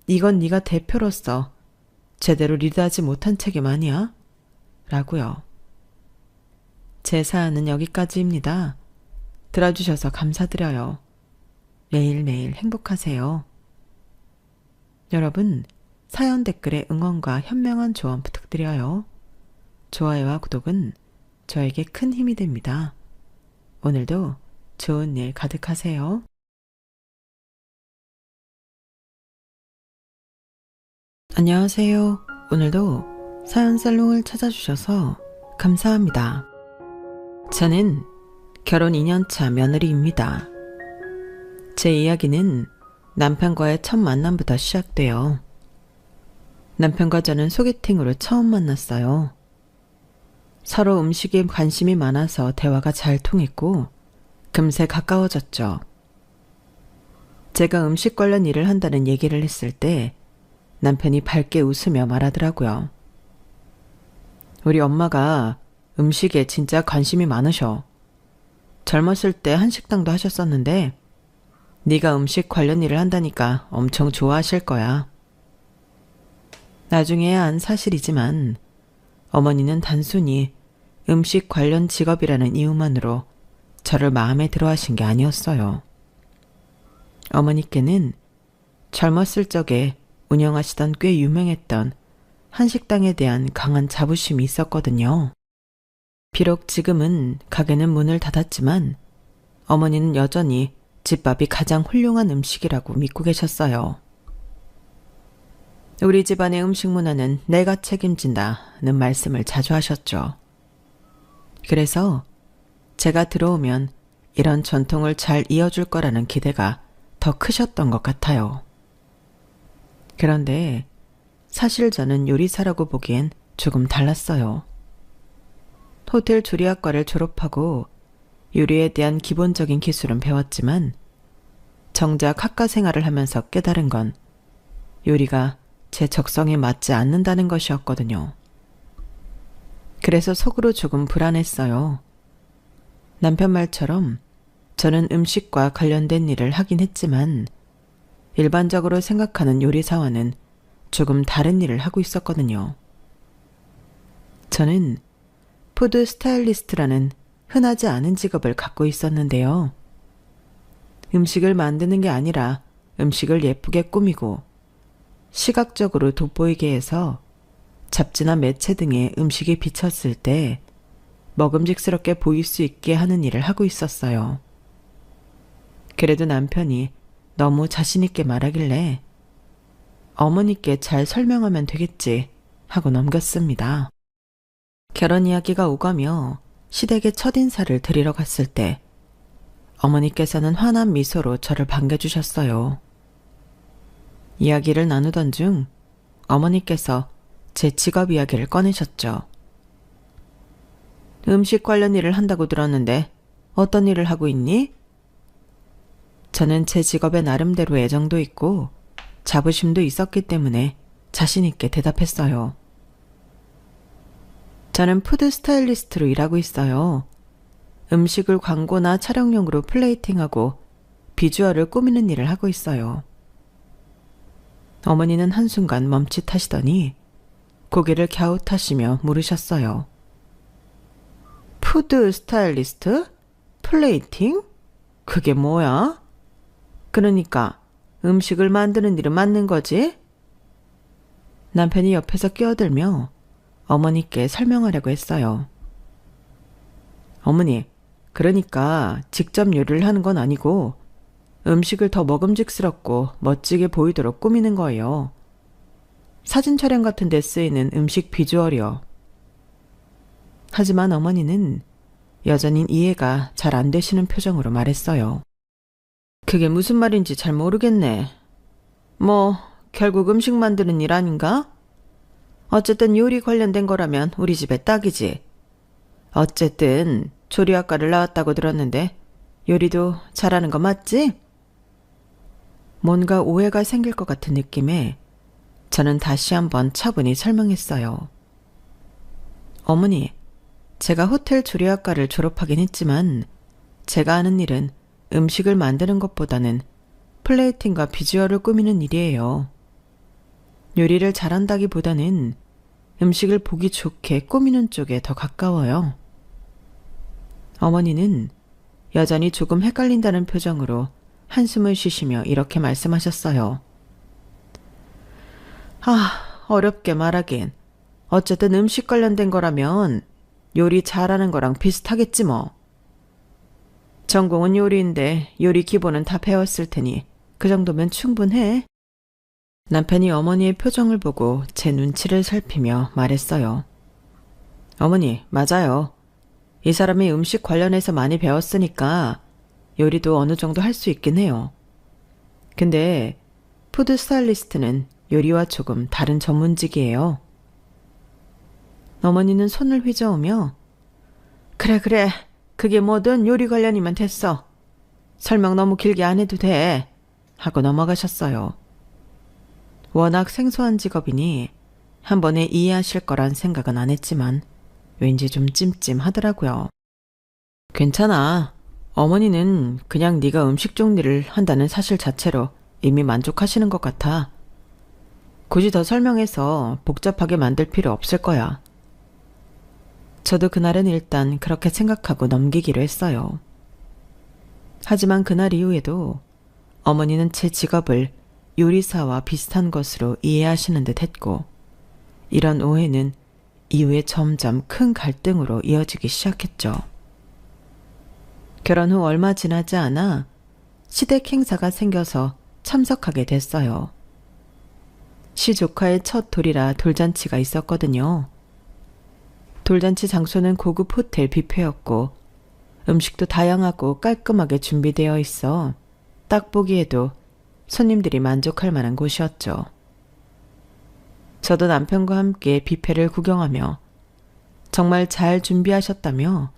이건 네가 대표로서 제대로 리드하지 못한 책임 아니야? 라고요. 제 사연은 여기까지입니다. 들어주셔서 감사드려요. 매일매일 행복하세요. 여러분, 사연 댓글에 응원과 현명한 조언 부탁드려요. 좋아요와 구독은 저에게 큰 힘이 됩니다. 오늘도 좋은 일 가득하세요. 안녕하세요. 오늘도 사연 살롱을 찾아주셔서 감사합니다. 저는 결혼 2년차 며느리입니다. 제 이야기는 남편과의 첫 만남부터 시작돼요. 남편과 저는 소개팅으로 처음 만났어요. 서로 음식에 관심이 많아서 대화가 잘 통했고 금세 가까워졌죠. 제가 음식 관련 일을 한다는 얘기를 했을 때 남편이 밝게 웃으며 말하더라고요. 우리 엄마가 음식에 진짜 관심이 많으셔. 젊었을 때 한식당도 하셨었는데 네가 음식 관련 일을 한다니까 엄청 좋아하실 거야. 나중에야 안 사실이지만 어머니는 단순히 음식 관련 직업이라는 이유만으로 저를 마음에 들어 하신 게 아니었어요. 어머니께는 젊었을 적에 운영하시던 꽤 유명했던 한식당에 대한 강한 자부심이 있었거든요. 비록 지금은 가게는 문을 닫았지만 어머니는 여전히 집밥이 가장 훌륭한 음식이라고 믿고 계셨어요. 우리 집안의 음식 문화는 내가 책임진다는 말씀을 자주 하셨죠. 그래서 제가 들어오면 이런 전통을 잘 이어줄 거라는 기대가 더 크셨던 것 같아요. 그런데 사실 저는 요리사라고 보기엔 조금 달랐어요. 호텔 조리학과를 졸업하고 요리에 대한 기본적인 기술은 배웠지만 정작 학과 생활을 하면서 깨달은 건 요리가 제 적성에 맞지 않는다는 것이었거든요. 그래서 속으로 조금 불안했어요. 남편 말처럼 저는 음식과 관련된 일을 하긴 했지만 일반적으로 생각하는 요리사와는 조금 다른 일을 하고 있었거든요. 저는 푸드 스타일리스트라는 흔하지 않은 직업을 갖고 있었는데요. 음식을 만드는 게 아니라 음식을 예쁘게 꾸미고 시각적으로 돋보이게 해서 잡지나 매체 등에 음식이 비쳤을 때 먹음직스럽게 보일 수 있게 하는 일을 하고 있었어요. 그래도 남편이 너무 자신있게 말하길래 어머니께 잘 설명하면 되겠지 하고 넘겼습니다. 결혼 이야기가 오가며 시댁에 첫인사를 드리러 갔을 때 어머니께서는 환한 미소로 저를 반겨주셨어요. 이야기를 나누던 중 어머니께서 제 직업 이야기를 꺼내셨죠. 음식 관련 일을 한다고 들었는데 어떤 일을 하고 있니? 저는 제 직업에 나름대로 애정도 있고 자부심도 있었기 때문에 자신 있게 대답했어요. 저는 푸드 스타일리스트로 일하고 있어요. 음식을 광고나 촬영용으로 플레이팅하고 비주얼을 꾸미는 일을 하고 있어요. 어머니는 한순간 멈칫하시더니 고개를 갸웃하시며 물으셨어요. 푸드 스타일리스트? 플레이팅? 그게 뭐야? 그러니까 음식을 만드는 일은 맞는 거지? 남편이 옆에서 끼어들며 어머니께 설명하려고 했어요. 어머니, 그러니까 직접 요리를 하는 건 아니고 음식을 더 먹음직스럽고 멋지게 보이도록 꾸미는 거예요. 사진 촬영 같은 데 쓰이는 음식 비주얼이요. 하지만 어머니는 여전히 이해가 잘 안 되시는 표정으로 말했어요. 그게 무슨 말인지 잘 모르겠네. 뭐 결국 음식 만드는 일 아닌가? 어쨌든 요리 관련된 거라면 우리 집에 딱이지. 어쨌든 조리학과를 나왔다고 들었는데 요리도 잘하는 거 맞지? 뭔가 오해가 생길 것 같은 느낌에 저는 다시 한번 차분히 설명했어요. 어머니, 제가 호텔 조리학과를 졸업하긴 했지만 제가 하는 일은 음식을 만드는 것보다는 플레이팅과 비주얼을 꾸미는 일이에요. 요리를 잘한다기보다는 음식을 보기 좋게 꾸미는 쪽에 더 가까워요. 어머니는 여전히 조금 헷갈린다는 표정으로 한숨을 쉬시며 이렇게 말씀하셨어요. 어렵게 말하긴. 어쨌든 음식 관련된 거라면 요리 잘하는 거랑 비슷하겠지 뭐. 전공은 요리인데 요리 기본은 다 배웠을 테니 그 정도면 충분해. 남편이 어머니의 표정을 보고 제 눈치를 살피며 말했어요. 어머니, 맞아요. 이 사람이 음식 관련해서 많이 배웠으니까 요리도 어느 정도 할 수 있긴 해요. 근데 푸드 스타일리스트는 요리와 조금 다른 전문직이에요. 어머니는 손을 휘저으며 그래. 그게 뭐든 요리 관련이면 됐어. 설명 너무 길게 안 해도 돼. 하고 넘어가셨어요. 워낙 생소한 직업이니 한 번에 이해하실 거란 생각은 안 했지만 왠지 좀 찜찜하더라고요. 괜찮아. 어머니는 그냥 네가 음식 정리를 한다는 사실 자체로 이미 만족하시는 것 같아. 굳이 더 설명해서 복잡하게 만들 필요 없을 거야. 저도 그날은 일단 그렇게 생각하고 넘기기로 했어요. 하지만 그날 이후에도 어머니는 제 직업을 요리사와 비슷한 것으로 이해하시는 듯 했고, 이런 오해는 이후에 점점 큰 갈등으로 이어지기 시작했죠. 결혼 후 얼마 지나지 않아 시댁 행사가 생겨서 참석하게 됐어요. 시조카의 첫 돌이라 돌잔치가 있었거든요. 돌잔치 장소는 고급 호텔 뷔페였고 음식도 다양하고 깔끔하게 준비되어 있어 딱 보기에도 손님들이 만족할 만한 곳이었죠. 저도 남편과 함께 뷔페를 구경하며 정말 잘 준비하셨다며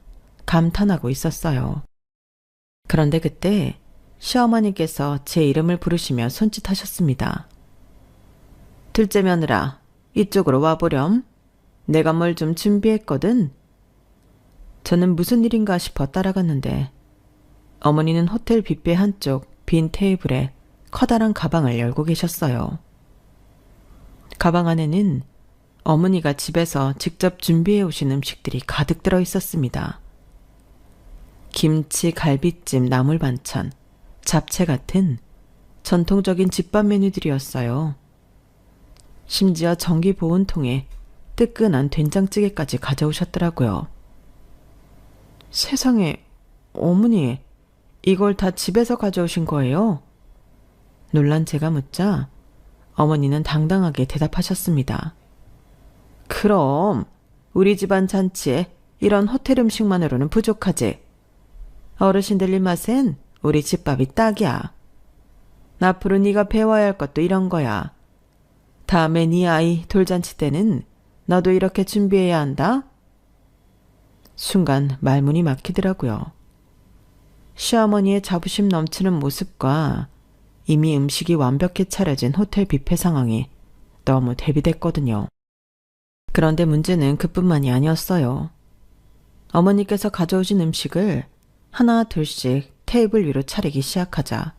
감탄하고 있었어요. 그런데 그때 시어머니께서 제 이름을 부르시며 손짓하셨습니다. 둘째 며느라, 이쪽으로 와보렴. 내가 뭘 좀 준비했거든. 저는 무슨 일인가 싶어 따라갔는데 어머니는 호텔 뷔페 한쪽 빈 테이블에 커다란 가방을 열고 계셨어요. 가방 안에는 어머니가 집에서 직접 준비해 오신 음식들이 가득 들어 있었습니다. 김치, 갈비찜, 나물 반찬, 잡채 같은 전통적인 집밥 메뉴들이었어요. 심지어 전기 보온통에 뜨끈한 된장찌개까지 가져오셨더라고요. 세상에, 어머니, 이걸 다 집에서 가져오신 거예요? 놀란 제가 묻자 어머니는 당당하게 대답하셨습니다. 그럼 우리 집안 잔치에 이런 호텔 음식만으로는 부족하지. 어르신들 입맛엔 우리 집밥이 딱이야. 앞으로 네가 배워야 할 것도 이런 거야. 다음에 네 아이 돌잔치 때는 너도 이렇게 준비해야 한다. 순간 말문이 막히더라고요. 시어머니의 자부심 넘치는 모습과 이미 음식이 완벽히 차려진 호텔 뷔페 상황이 너무 대비됐거든요. 그런데 문제는 그뿐만이 아니었어요. 어머니께서 가져오신 음식을 하나 둘씩 테이블 위로 차리기 시작하자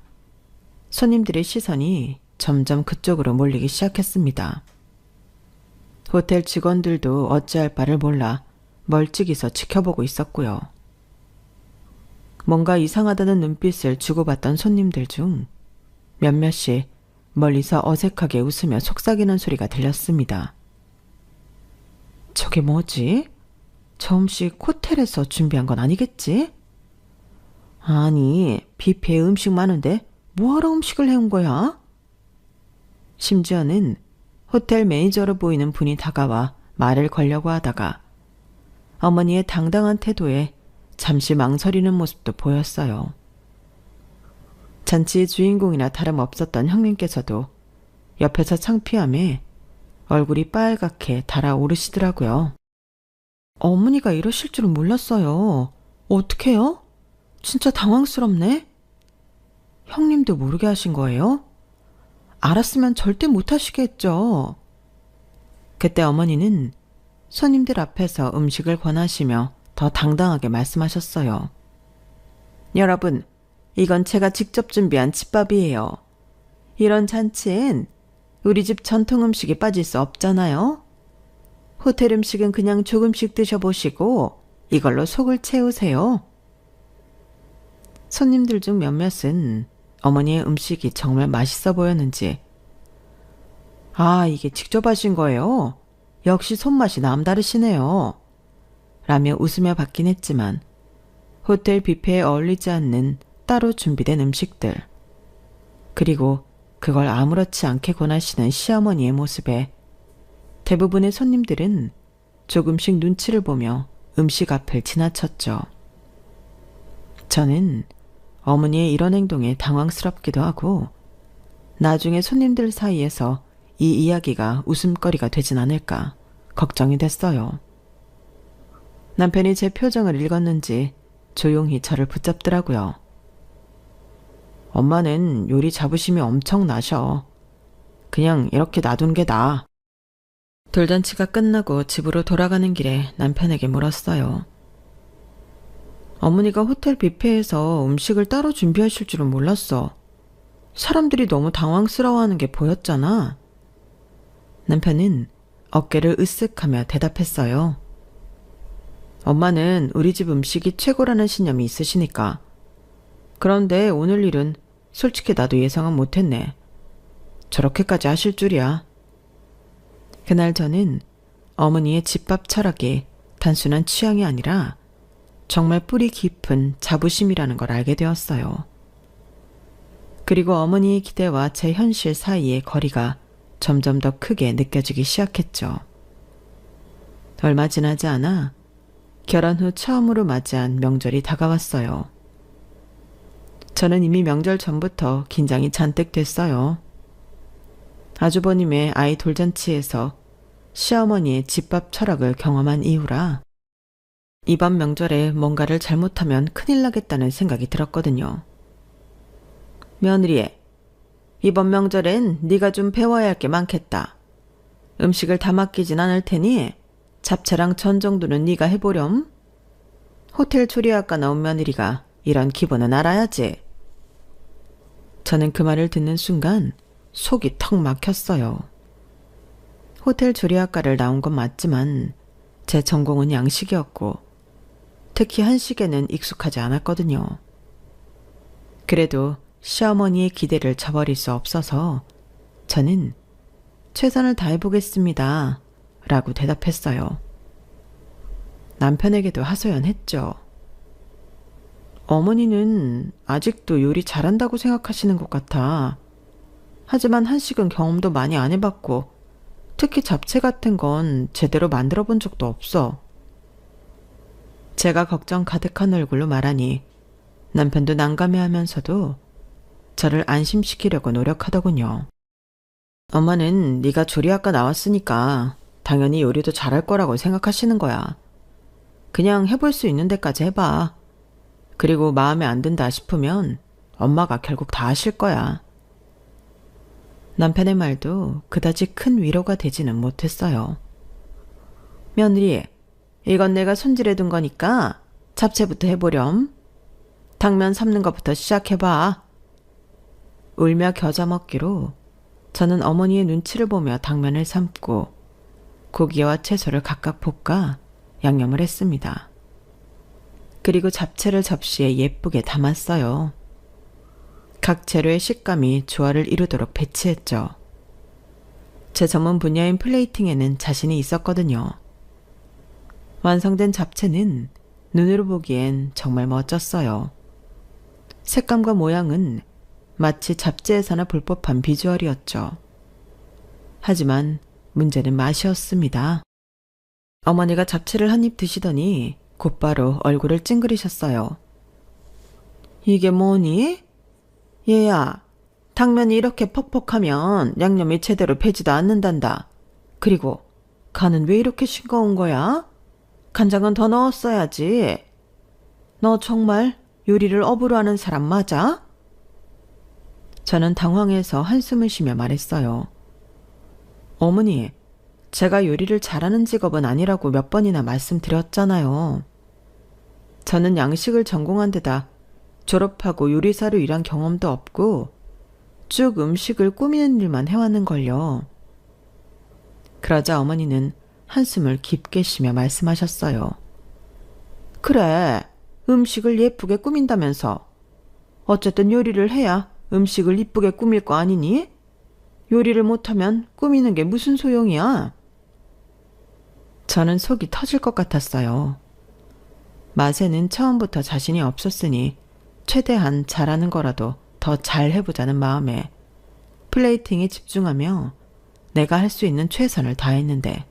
손님들의 시선이 점점 그쪽으로 몰리기 시작했습니다. 호텔 직원들도 어찌할 바를 몰라 멀찍이서 지켜보고 있었고요. 뭔가 이상하다는 눈빛을 주고받던 손님들 중 몇몇이 멀리서 어색하게 웃으며 속삭이는 소리가 들렸습니다. 저게 뭐지? 저 음식 호텔에서 준비한 건 아니겠지? 아니, 뷔페에 음식 많은데 뭐하러 음식을 해온 거야? 심지어는 호텔 매니저로 보이는 분이 다가와 말을 걸려고 하다가 어머니의 당당한 태도에 잠시 망설이는 모습도 보였어요. 잔치의 주인공이나 다름없었던 형님께서도 옆에서 창피함에 얼굴이 빨갛게 달아오르시더라고요. 어머니가 이러실 줄은 몰랐어요. 어떡해요? 진짜 당황스럽네. 형님도 모르게 하신 거예요? 알았으면 절대 못 하시겠죠. 그때 어머니는 손님들 앞에서 음식을 권하시며 더 당당하게 말씀하셨어요. 여러분, 이건 제가 직접 준비한 집밥이에요. 이런 잔치엔 우리 집 전통 음식이 빠질 수 없잖아요. 호텔 음식은 그냥 조금씩 드셔보시고 이걸로 속을 채우세요. 손님들 중 몇몇은 어머니의 음식이 정말 맛있어 보였는지 아, 이게 직접 하신 거예요? 역시 손맛이 남다르시네요. 라며 웃으며 받긴 했지만 호텔 뷔페에 어울리지 않는 따로 준비된 음식들 그리고 그걸 아무렇지 않게 권하시는 시어머니의 모습에 대부분의 손님들은 조금씩 눈치를 보며 음식 앞을 지나쳤죠. 저는 어머니의 이런 행동에 당황스럽기도 하고 나중에 손님들 사이에서 이 이야기가 웃음거리가 되진 않을까 걱정이 됐어요. 남편이 제 표정을 읽었는지 조용히 저를 붙잡더라고요. 엄마는 요리 자부심이 엄청나셔. 그냥 이렇게 놔둔 게 나아. 돌잔치가 끝나고 집으로 돌아가는 길에 남편에게 물었어요. 어머니가 호텔 뷔페에서 음식을 따로 준비하실 줄은 몰랐어. 사람들이 너무 당황스러워하는 게 보였잖아. 남편은 어깨를 으쓱하며 대답했어요. 엄마는 우리 집 음식이 최고라는 신념이 있으시니까. 그런데 오늘 일은 솔직히 나도 예상은 못했네. 저렇게까지 하실 줄이야. 그날 저는 어머니의 집밥 철학이 단순한 취향이 아니라 정말 뿌리 깊은 자부심이라는 걸 알게 되었어요. 그리고 어머니의 기대와 제 현실 사이의 거리가 점점 더 크게 느껴지기 시작했죠. 얼마 지나지 않아 결혼 후 처음으로 맞이한 명절이 다가왔어요. 저는 이미 명절 전부터 긴장이 잔뜩 됐어요. 아주버님의 아이 돌잔치에서 시어머니의 집밥 철학을 경험한 이후라 이번 명절에 뭔가를 잘못하면 큰일 나겠다는 생각이 들었거든요. 며느리애, 이번 명절엔 네가 좀 배워야 할 게 많겠다. 음식을 다 맡기진 않을 테니 잡채랑 전 정도는 네가 해보렴. 호텔 조리학과 나온 며느리가 이런 기본은 알아야지. 저는 그 말을 듣는 순간 속이 턱 막혔어요. 호텔 조리학과를 나온 건 맞지만 제 전공은 양식이었고 특히 한식에는 익숙하지 않았거든요. 그래도 시어머니의 기대를 저버릴 수 없어서 저는 최선을 다해보겠습니다. 라고 대답했어요. 남편에게도 하소연했죠. 어머니는 아직도 요리 잘한다고 생각하시는 것 같아. 하지만 한식은 경험도 많이 안 해봤고 특히 잡채 같은 건 제대로 만들어 본 적도 없어. 제가 걱정 가득한 얼굴로 말하니 남편도 난감해하면서도 저를 안심시키려고 노력하더군요. 엄마는 네가 조리학과 나왔으니까 당연히 요리도 잘할 거라고 생각하시는 거야. 그냥 해볼 수 있는 데까지 해봐. 그리고 마음에 안 든다 싶으면 엄마가 결국 다 하실 거야. 남편의 말도 그다지 큰 위로가 되지는 못했어요. 며느리, 이건 내가 손질해둔 거니까 잡채부터 해보렴. 당면 삶는 것부터 시작해봐. 울며 겨자 먹기로 저는 어머니의 눈치를 보며 당면을 삶고 고기와 채소를 각각 볶아 양념을 했습니다. 그리고 잡채를 접시에 예쁘게 담았어요. 각 재료의 식감이 조화를 이루도록 배치했죠. 제 전문 분야인 플레이팅에는 자신이 있었거든요. 완성된 잡채는 눈으로 보기엔 정말 멋졌어요. 색감과 모양은 마치 잡지에서나 볼 법한 비주얼이었죠. 하지만 문제는 맛이었습니다. 어머니가 잡채를 한 입 드시더니 곧바로 얼굴을 찡그리셨어요. 이게 뭐니? 얘야, 당면이 이렇게 퍽퍽하면 양념이 제대로 배지도 않는단다. 그리고 간은 왜 이렇게 싱거운 거야? 간장은 더 넣었어야지. 너 정말 요리를 업으로 하는 사람 맞아? 저는 당황해서 한숨을 쉬며 말했어요. 어머니, 제가 요리를 잘하는 직업은 아니라고 몇 번이나 말씀드렸잖아요. 저는 양식을 전공한 데다 졸업하고 요리사로 일한 경험도 없고 쭉 음식을 꾸미는 일만 해왔는걸요. 그러자 어머니는 한숨을 깊게 쉬며 말씀하셨어요. 그래, 음식을 예쁘게 꾸민다면서. 어쨌든 요리를 해야 음식을 이쁘게 꾸밀 거 아니니? 요리를 못하면 꾸미는 게 무슨 소용이야? 저는 속이 터질 것 같았어요. 맛에는 처음부터 자신이 없었으니 최대한 잘하는 거라도 더 잘 해보자는 마음에 플레이팅에 집중하며 내가 할 수 있는 최선을 다했는데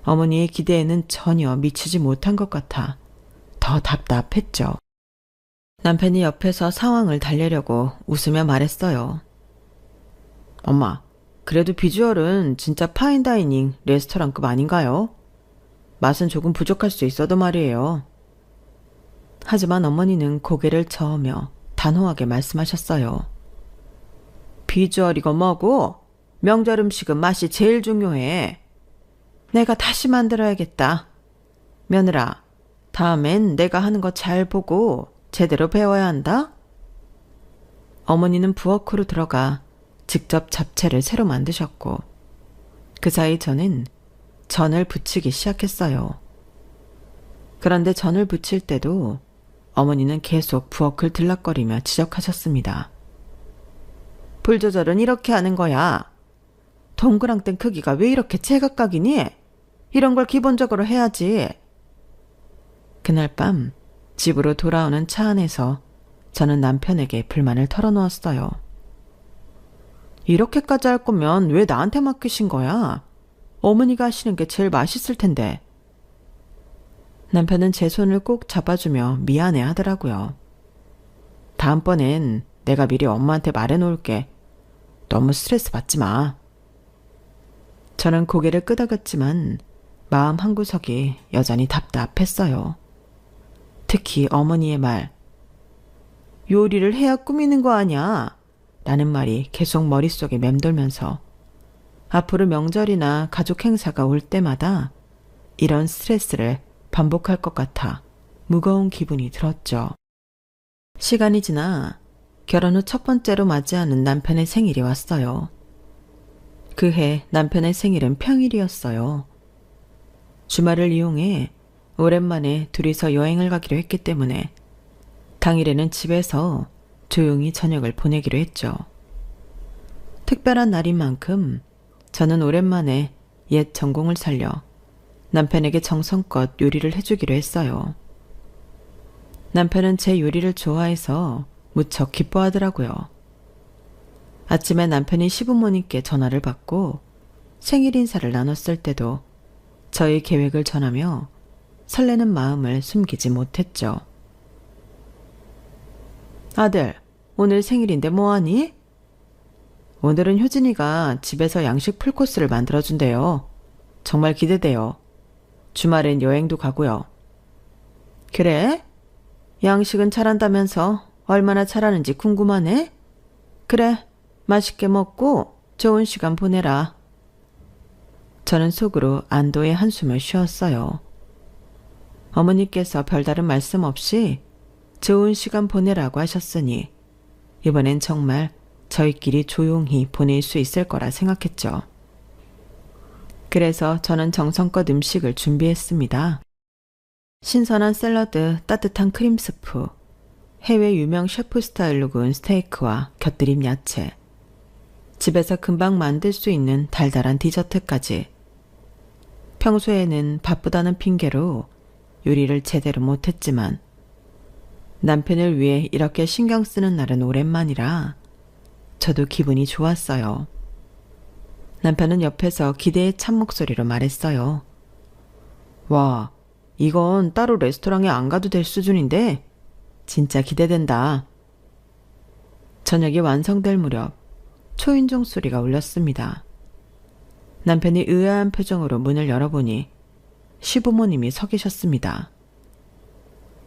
어머니의 기대에는 전혀 미치지 못한 것 같아 더 답답했죠. 남편이 옆에서 상황을 달래려고 웃으며 말했어요. 엄마, 그래도 비주얼은 진짜 파인다이닝 레스토랑급 아닌가요? 맛은 조금 부족할 수 있어도 말이에요. 하지만 어머니는 고개를 저으며 단호하게 말씀하셨어요. 비주얼이고 뭐고 명절 음식은 맛이 제일 중요해. 내가 다시 만들어야겠다. 며느라, 다음엔 내가 하는 거 잘 보고 제대로 배워야 한다. 어머니는 부엌으로 들어가 직접 잡채를 새로 만드셨고 그 사이 저는 전을 부치기 시작했어요. 그런데 전을 부칠 때도 어머니는 계속 부엌을 들락거리며 지적하셨습니다. 불 조절은 이렇게 하는 거야. 동그랑땡 크기가 왜 이렇게 제각각이니? 이런 걸 기본적으로 해야지. 그날 밤 집으로 돌아오는 차 안에서 저는 남편에게 불만을 털어놓았어요. 이렇게까지 할 거면 왜 나한테 맡기신 거야? 어머니가 하시는 게 제일 맛있을 텐데. 남편은 제 손을 꼭 잡아주며 미안해 하더라고요. 다음번엔 내가 미리 엄마한테 말해놓을게. 너무 스트레스 받지 마. 저는 고개를 끄덕였지만 마음 한구석이 여전히 답답했어요. 특히 어머니의 말. 요리를 해야 꾸미는 거 아냐? 라는 말이 계속 머릿속에 맴돌면서 앞으로 명절이나 가족 행사가 올 때마다 이런 스트레스를 반복할 것 같아 무거운 기분이 들었죠. 시간이 지나 결혼 후 첫 번째로 맞이하는 남편의 생일이 왔어요. 그해 남편의 생일은 평일이었어요. 주말을 이용해 오랜만에 둘이서 여행을 가기로 했기 때문에 당일에는 집에서 조용히 저녁을 보내기로 했죠. 특별한 날인 만큼 저는 오랜만에 옛 전공을 살려 남편에게 정성껏 요리를 해주기로 했어요. 남편은 제 요리를 좋아해서 무척 기뻐하더라고요. 아침에 남편이 시부모님께 전화를 받고 생일 인사를 나눴을 때도 저의 계획을 전하며 설레는 마음을 숨기지 못했죠. 아들, 오늘 생일인데 뭐하니? 오늘은 효진이가 집에서 양식 풀코스를 만들어준대요. 정말 기대돼요. 주말엔 여행도 가고요. 그래? 양식은 잘한다면서 얼마나 잘하는지 궁금하네? 그래, 맛있게 먹고 좋은 시간 보내라. 저는 속으로 안도의 한숨을 쉬었어요. 어머니께서 별다른 말씀 없이 좋은 시간 보내라고 하셨으니 이번엔 정말 저희끼리 조용히 보낼 수 있을 거라 생각했죠. 그래서 저는 정성껏 음식을 준비했습니다. 신선한 샐러드, 따뜻한 크림 스프, 해외 유명 셰프 스타일로 구운 스테이크와 곁들임 야채, 집에서 금방 만들 수 있는 달달한 디저트까지. 평소에는 바쁘다는 핑계로 요리를 제대로 못했지만 남편을 위해 이렇게 신경 쓰는 날은 오랜만이라 저도 기분이 좋았어요. 남편은 옆에서 기대에 찬 목소리로 말했어요. 와, 이건 따로 레스토랑에 안 가도 될 수준인데 진짜 기대된다. 저녁이 완성될 무렵 초인종 소리가 울렸습니다. 남편이 의아한 표정으로 문을 열어보니 시부모님이 서 계셨습니다.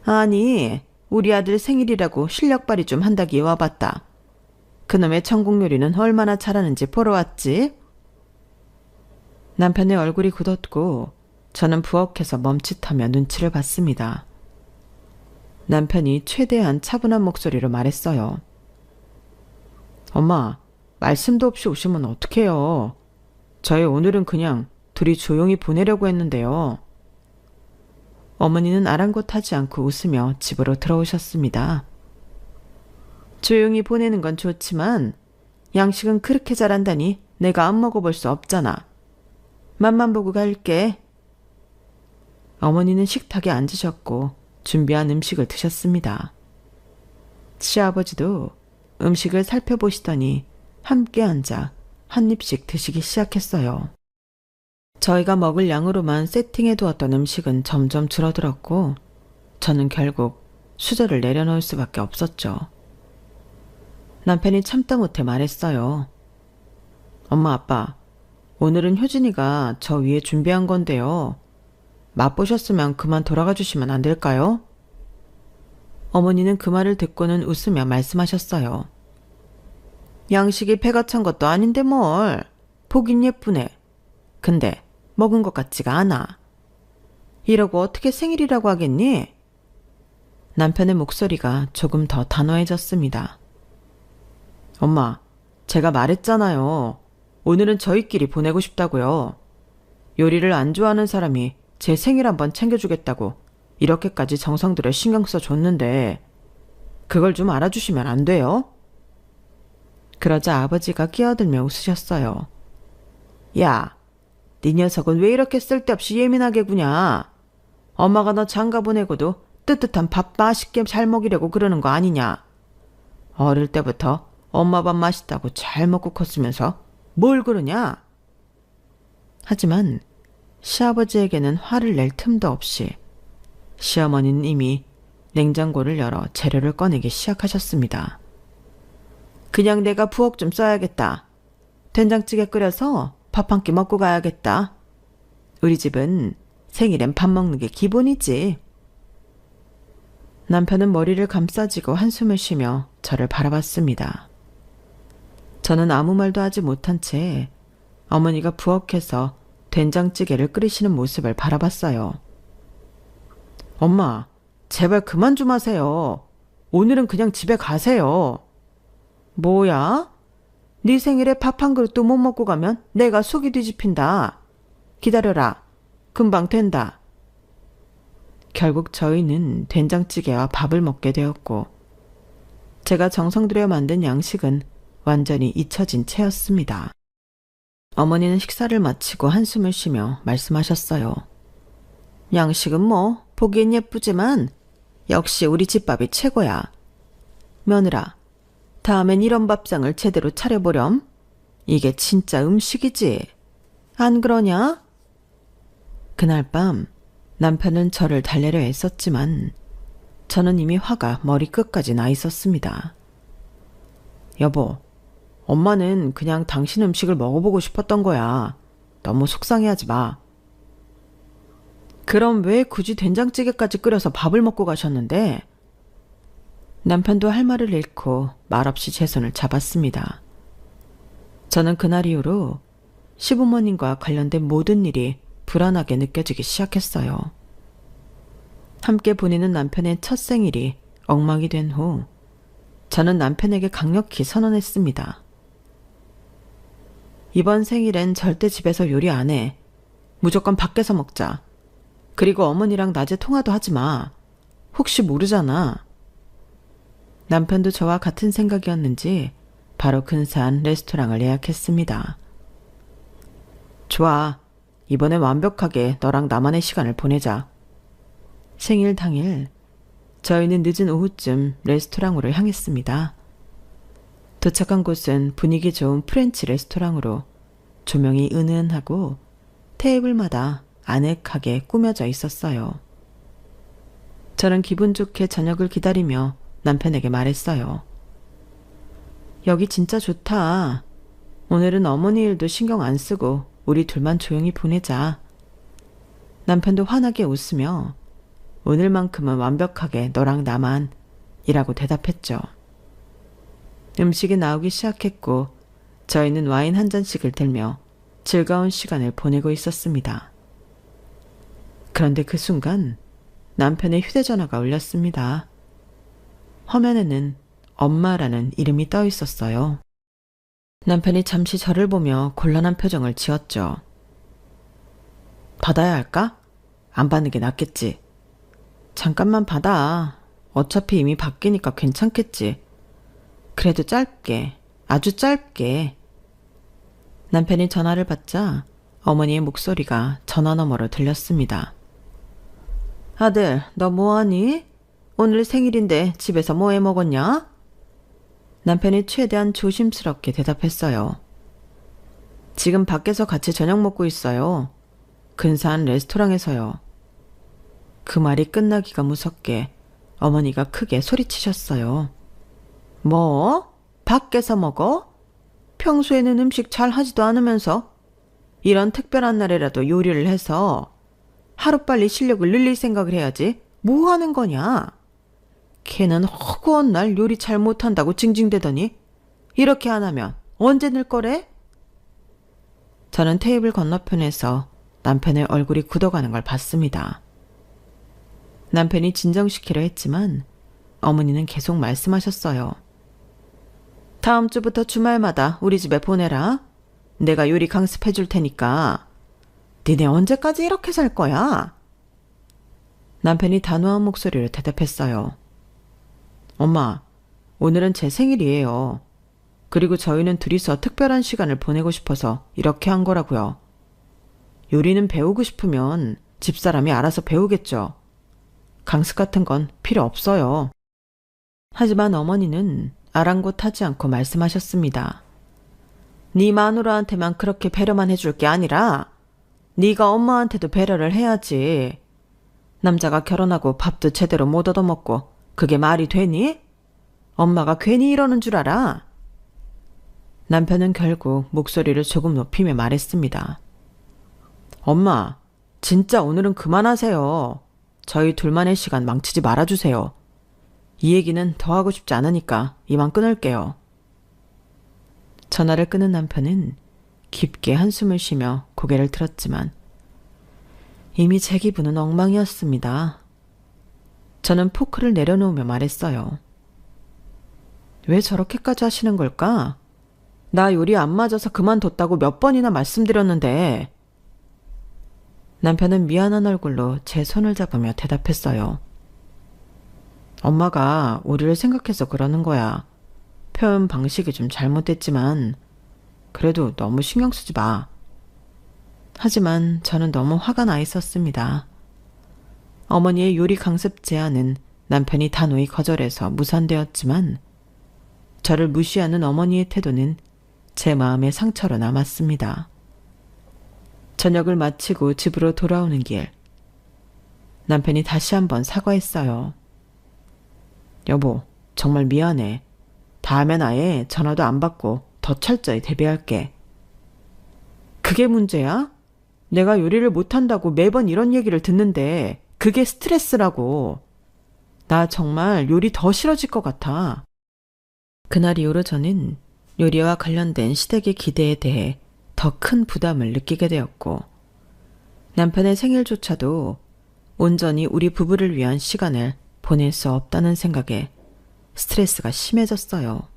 아니, 우리 아들 생일이라고 실력 발휘 좀 한다기에 와봤다. 그놈의 천국 요리는 얼마나 잘하는지 보러 왔지? 남편의 얼굴이 굳었고 저는 부엌에서 멈칫하며 눈치를 봤습니다. 남편이 최대한 차분한 목소리로 말했어요. 엄마, 말씀도 없이 오시면 어떡해요. 저희 오늘은 그냥 둘이 조용히 보내려고 했는데요. 어머니는 아랑곳하지 않고 웃으며 집으로 들어오셨습니다. 조용히 보내는 건 좋지만 양식은 그렇게 잘한다니 내가 안 먹어볼 수 없잖아. 맛만 보고 갈게. 어머니는 식탁에 앉으셨고 준비한 음식을 드셨습니다. 시아버지도 음식을 살펴보시더니 함께 앉아 한 입씩 드시기 시작했어요. 저희가 먹을 양으로만 세팅해 두었던 음식은 점점 줄어들었고 저는 결국 수저를 내려놓을 수밖에 없었죠. 남편이 참다 못해 말했어요. 엄마, 아빠, 오늘은 효진이가 저 위에 준비한 건데요. 맛보셨으면 그만 돌아가 주시면 안 될까요? 어머니는 그 말을 듣고는 웃으며 말씀하셨어요. 양식이 배가 찬 것도 아닌데 뭘. 보긴 예쁘네. 근데 먹은 것 같지가 않아. 이러고 어떻게 생일이라고 하겠니? 남편의 목소리가 조금 더 단호해졌습니다. 엄마, 제가 말했잖아요. 오늘은 저희끼리 보내고 싶다고요. 요리를 안 좋아하는 사람이 제 생일 한번 챙겨주겠다고 이렇게까지 정성 들여 신경 써줬는데 그걸 좀 알아주시면 안 돼요? 그러자 아버지가 끼어들며 웃으셨어요. 야, 네 녀석은 왜 이렇게 쓸데없이 예민하게 구냐? 엄마가 너 장가 보내고도 뜨뜻한 밥 맛있게 잘 먹이려고 그러는 거 아니냐? 어릴 때부터 엄마 밥 맛있다고 잘 먹고 컸으면서 뭘 그러냐? 하지만 시아버지에게는 화를 낼 틈도 없이 시어머니는 이미 냉장고를 열어 재료를 꺼내기 시작하셨습니다. 그냥 내가 부엌 좀 써야겠다. 된장찌개 끓여서 밥 한 끼 먹고 가야겠다. 우리 집은 생일엔 밥 먹는 게 기본이지. 남편은 머리를 감싸쥐고 한숨을 쉬며 저를 바라봤습니다. 저는 아무 말도 하지 못한 채 어머니가 부엌에서 된장찌개를 끓이시는 모습을 바라봤어요. 엄마, 제발 그만 좀 하세요. 오늘은 그냥 집에 가세요. 뭐야? 네 생일에 밥 한 그릇도 못 먹고 가면 내가 속이 뒤집힌다. 기다려라. 금방 된다. 결국 저희는 된장찌개와 밥을 먹게 되었고 제가 정성 들여 만든 양식은 완전히 잊혀진 채였습니다. 어머니는 식사를 마치고 한숨을 쉬며 말씀하셨어요. 양식은 뭐 보기엔 예쁘지만 역시 우리 집밥이 최고야. 며느라, 다음엔 이런 밥상을 제대로 차려보렴. 이게 진짜 음식이지. 안 그러냐? 그날 밤 남편은 저를 달래려 애썼지만 저는 이미 화가 머리끝까지 나 있었습니다. 여보, 엄마는 그냥 당신 음식을 먹어보고 싶었던 거야. 너무 속상해하지 마. 그럼 왜 굳이 된장찌개까지 끓여서 밥을 먹고 가셨는데? 남편도 할 말을 잃고 말없이 제 손을 잡았습니다. 저는 그날 이후로 시부모님과 관련된 모든 일이 불안하게 느껴지기 시작했어요. 함께 보내는 남편의 첫 생일이 엉망이 된 후 저는 남편에게 강력히 선언했습니다. 이번 생일엔 절대 집에서 요리 안 해. 무조건 밖에서 먹자. 그리고 어머니랑 낮에 통화도 하지 마. 혹시 모르잖아. 남편도 저와 같은 생각이었는지 바로 근사한 레스토랑을 예약했습니다. 좋아. 이번엔 완벽하게 너랑 나만의 시간을 보내자. 생일 당일 저희는 늦은 오후쯤 레스토랑으로 향했습니다. 도착한 곳은 분위기 좋은 프렌치 레스토랑으로 조명이 은은하고 테이블마다 아늑하게 꾸며져 있었어요. 저는 기분 좋게 저녁을 기다리며 남편에게 말했어요. 여기 진짜 좋다. 오늘은 어머니 일도 신경 안 쓰고 우리 둘만 조용히 보내자. 남편도 환하게 웃으며 오늘만큼은 완벽하게 너랑 나만 이라고 대답했죠. 음식이 나오기 시작했고 저희는 와인 한 잔씩을 들며 즐거운 시간을 보내고 있었습니다. 그런데 그 순간 남편의 휴대전화가 울렸습니다. 화면에는 엄마라는 이름이 떠 있었어요. 남편이 잠시 저를 보며 곤란한 표정을 지었죠. 받아야 할까? 안 받는 게 낫겠지. 잠깐만 받아. 어차피 이미 바뀌니까 괜찮겠지. 그래도 짧게, 아주 짧게. 남편이 전화를 받자 어머니의 목소리가 전화 너머로 들렸습니다. 아들, 너 뭐하니? 오늘 생일인데 집에서 뭐 해 먹었냐? 남편이 최대한 조심스럽게 대답했어요. 지금 밖에서 같이 저녁 먹고 있어요. 근사한 레스토랑에서요. 그 말이 끝나기가 무섭게 어머니가 크게 소리치셨어요. 뭐? 밖에서 먹어? 평소에는 음식 잘 하지도 않으면서 이런 특별한 날에라도 요리를 해서 하루빨리 실력을 늘릴 생각을 해야지. 뭐 하는 거냐? 걔는 허구한 날 요리 잘 못한다고 징징대더니 이렇게 안 하면 언제 늘 거래? 저는 테이블 건너편에서 남편의 얼굴이 굳어가는 걸 봤습니다. 남편이 진정시키려 했지만 어머니는 계속 말씀하셨어요. 다음 주부터 주말마다 우리 집에 보내라. 내가 요리 강습해 줄 테니까. 니네 언제까지 이렇게 살 거야? 남편이 단호한 목소리로 대답했어요. 엄마, 오늘은 제 생일이에요. 그리고 저희는 둘이서 특별한 시간을 보내고 싶어서 이렇게 한 거라고요. 요리는 배우고 싶으면 집사람이 알아서 배우겠죠. 강습 같은 건 필요 없어요. 하지만 어머니는 아랑곳하지 않고 말씀하셨습니다. 네 마누라한테만 그렇게 배려만 해줄 게 아니라 네가 엄마한테도 배려를 해야지. 남자가 결혼하고 밥도 제대로 못 얻어먹고 그게 말이 되니? 엄마가 괜히 이러는 줄 알아? 남편은 결국 목소리를 조금 높이며 말했습니다. 엄마, 진짜 오늘은 그만하세요. 저희 둘만의 시간 망치지 말아주세요. 이 얘기는 더 하고 싶지 않으니까 이만 끊을게요. 전화를 끊은 남편은 깊게 한숨을 쉬며 고개를 들었지만 이미 제 기분은 엉망이었습니다. 저는 포크를 내려놓으며 말했어요. 왜 저렇게까지 하시는 걸까? 나 요리 안 맞아서 그만뒀다고 몇 번이나 말씀드렸는데. 남편은 미안한 얼굴로 제 손을 잡으며 대답했어요. 엄마가 우리를 생각해서 그러는 거야. 표현 방식이 좀 잘못됐지만 그래도 너무 신경 쓰지 마. 하지만 저는 너무 화가 나 있었습니다. 어머니의 요리 강습 제안은 남편이 단호히 거절해서 무산되었지만 저를 무시하는 어머니의 태도는 제 마음의 상처로 남았습니다. 저녁을 마치고 집으로 돌아오는 길, 남편이 다시 한번 사과했어요. 여보, 정말 미안해. 다음엔 아예 전화도 안 받고 더 철저히 대비할게. 그게 문제야? 내가 요리를 못한다고 매번 이런 얘기를 듣는데 그게 스트레스라고. 나 정말 요리 더 싫어질 것 같아. 그날 이후로 저는 요리와 관련된 시댁의 기대에 대해 더 큰 부담을 느끼게 되었고 남편의 생일조차도 온전히 우리 부부를 위한 시간을 보낼 수 없다는 생각에 스트레스가 심해졌어요.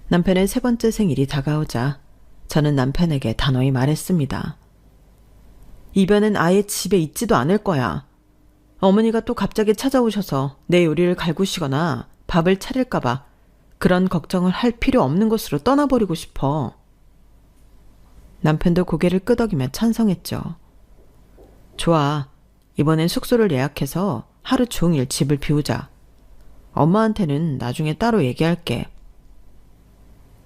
남편의 세 번째 생일이 다가오자 저는 남편에게 단호히 말했습니다. 이번엔 아예 집에 있지도 않을 거야. 어머니가 또 갑자기 찾아오셔서 내 요리를 갈구시거나 밥을 차릴까봐 그런 걱정을 할 필요 없는 곳으로 떠나버리고 싶어. 남편도 고개를 끄덕이며 찬성했죠. 좋아. 이번엔 숙소를 예약해서 하루 종일 집을 비우자. 엄마한테는 나중에 따로 얘기할게.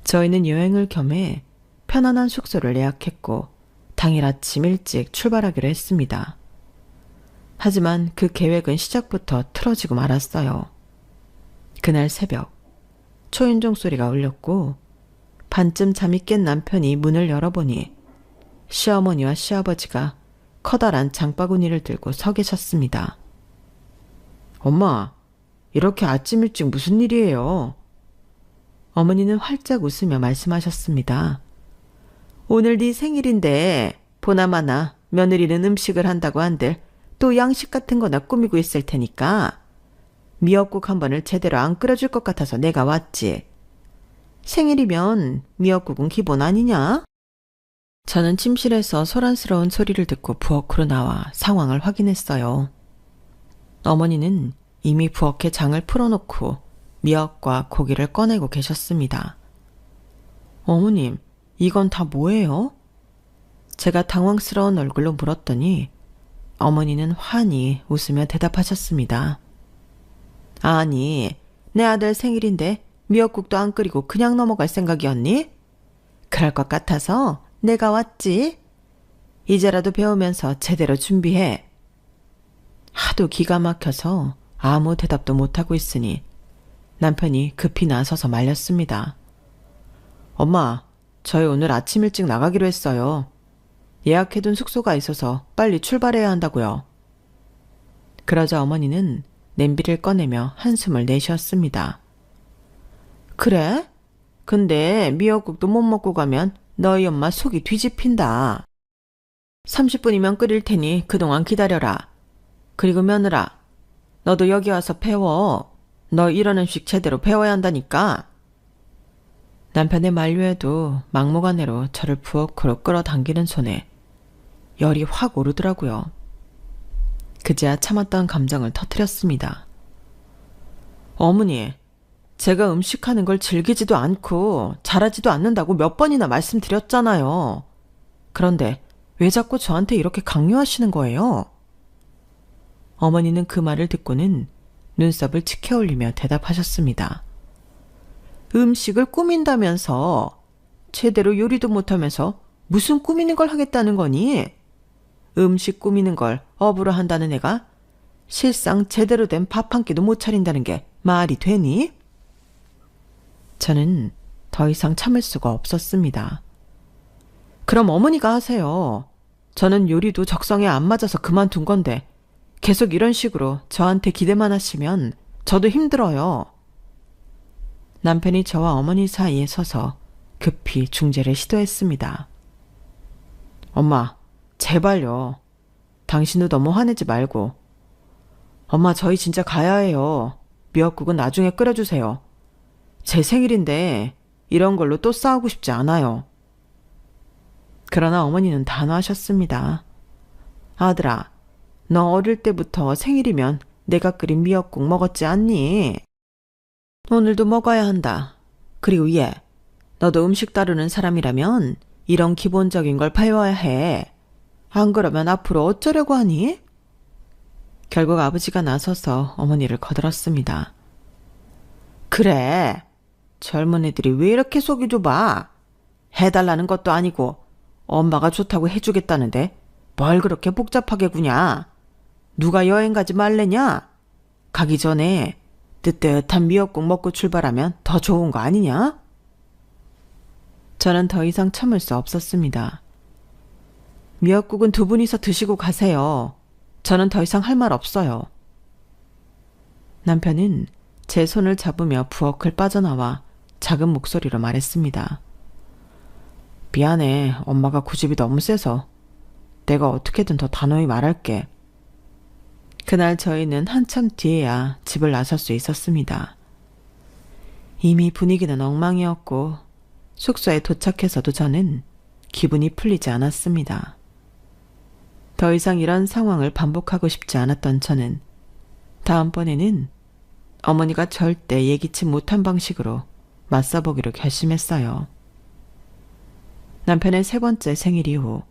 저희는 여행을 겸해 편안한 숙소를 예약했고 당일 아침 일찍 출발하기로 했습니다. 하지만 그 계획은 시작부터 틀어지고 말았어요. 그날 새벽 초인종 소리가 울렸고 반쯤 잠이 깬 남편이 문을 열어보니 시어머니와 시아버지가 커다란 장바구니를 들고 서 계셨습니다. 엄마, 이렇게 아침 일찍 무슨 일이에요? 어머니는 활짝 웃으며 말씀하셨습니다. 오늘 네 생일인데 보나마나 며느리는 음식을 한다고 한들 또 양식 같은 거나 꾸미고 있을 테니까 미역국 한 번을 제대로 안 끓여줄 것 같아서 내가 왔지. 생일이면 미역국은 기본 아니냐? 저는 침실에서 소란스러운 소리를 듣고 부엌으로 나와 상황을 확인했어요. 어머니는 이미 부엌에 장을 풀어놓고 미역과 고기를 꺼내고 계셨습니다. 어머님, 이건 다 뭐예요? 제가 당황스러운 얼굴로 물었더니 어머니는 환히 웃으며 대답하셨습니다. 아니, 내 아들 생일인데 미역국도 안 끓이고 그냥 넘어갈 생각이었니? 그럴 것 같아서 내가 왔지. 이제라도 배우면서 제대로 준비해. 하도 기가 막혀서 아무 대답도 못하고 있으니 남편이 급히 나서서 말렸습니다. 엄마, 저희 오늘 아침 일찍 나가기로 했어요. 예약해둔 숙소가 있어서 빨리 출발해야 한다고요. 그러자 어머니는 냄비를 꺼내며 한숨을 내쉬었습니다. 그래? 근데 미역국도 못 먹고 가면 너희 엄마 속이 뒤집힌다. 30분이면 끓일 테니 그동안 기다려라. 그리고 며느라, 너도 여기 와서 배워. 너 이런 음식 제대로 배워야 한다니까. 남편의 만류에도 막무가내로 저를 부엌으로 끌어당기는 손에 열이 확 오르더라고요. 그제야 참았던 감정을 터뜨렸습니다. 어머니, 제가 음식하는 걸 즐기지도 않고 잘하지도 않는다고 몇 번이나 말씀드렸잖아요. 그런데 왜 자꾸 저한테 이렇게 강요하시는 거예요? 어머니는 그 말을 듣고는 눈썹을 치켜 올리며 대답하셨습니다. 음식을 꾸민다면서 제대로 요리도 못하면서 무슨 꾸미는 걸 하겠다는 거니? 음식 꾸미는 걸 업으로 한다는 애가 실상 제대로 된 밥 한 끼도 못 차린다는 게 말이 되니? 저는 더 이상 참을 수가 없었습니다. 그럼 어머니가 하세요. 저는 요리도 적성에 안 맞아서 그만둔 건데 계속 이런 식으로 저한테 기대만 하시면 저도 힘들어요. 남편이 저와 어머니 사이에 서서 급히 중재를 시도했습니다. 엄마, 제발요. 당신도 너무 화내지 말고. 엄마, 저희 진짜 가야 해요. 미역국은 나중에 끓여주세요. 제 생일인데 이런 걸로 또 싸우고 싶지 않아요. 그러나 어머니는 단호하셨습니다. 아들아, 너 어릴 때부터 생일이면 내가 끓인 미역국 먹었지 않니? 오늘도 먹어야 한다. 그리고 얘, 너도 음식 다루는 사람이라면 이런 기본적인 걸 배워야 해. 안 그러면 앞으로 어쩌려고 하니? 결국 아버지가 나서서 어머니를 거들었습니다. 그래, 젊은 애들이 왜 이렇게 속이 좁아? 해달라는 것도 아니고 엄마가 좋다고 해주겠다는데 뭘 그렇게 복잡하게 구냐? 누가 여행 가지 말래냐? 가기 전에 뜨뜻한 미역국 먹고 출발하면 더 좋은 거 아니냐? 저는 더 이상 참을 수 없었습니다. 미역국은 두 분이서 드시고 가세요. 저는 더 이상 할 말 없어요. 남편은 제 손을 잡으며 부엌을 빠져나와 작은 목소리로 말했습니다. 미안해. 엄마가 고집이 너무 세서. 내가 어떻게든 더 단호히 말할게. 그날 저희는 한참 뒤에야 집을 나설 수 있었습니다. 이미 분위기는 엉망이었고 숙소에 도착해서도 저는 기분이 풀리지 않았습니다. 더 이상 이런 상황을 반복하고 싶지 않았던 저는 다음번에는 어머니가 절대 예기치 못한 방식으로 맞서보기로 결심했어요. 남편의 세 번째 생일 이후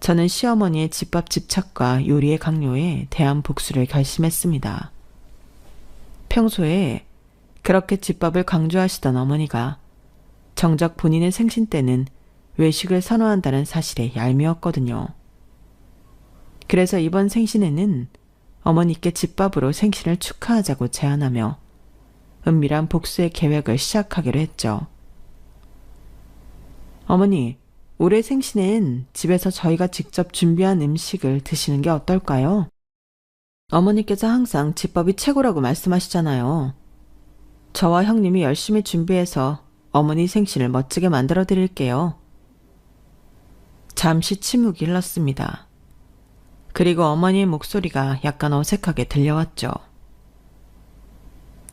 저는 시어머니의 집밥 집착과 요리의 강요에 대한 복수를 결심했습니다. 평소에 그렇게 집밥을 강조하시던 어머니가 정작 본인의 생신 때는 외식을 선호한다는 사실에 얄미웠거든요. 그래서 이번 생신에는 어머니께 집밥으로 생신을 축하하자고 제안하며 은밀한 복수의 계획을 시작하기로 했죠. 어머니, 올해 생신엔 집에서 저희가 직접 준비한 음식을 드시는 게 어떨까요? 어머니께서 항상 집밥이 최고라고 말씀하시잖아요. 저와 형님이 열심히 준비해서 어머니 생신을 멋지게 만들어 드릴게요. 잠시 침묵이 흘렀습니다. 그리고 어머니의 목소리가 약간 어색하게 들려왔죠.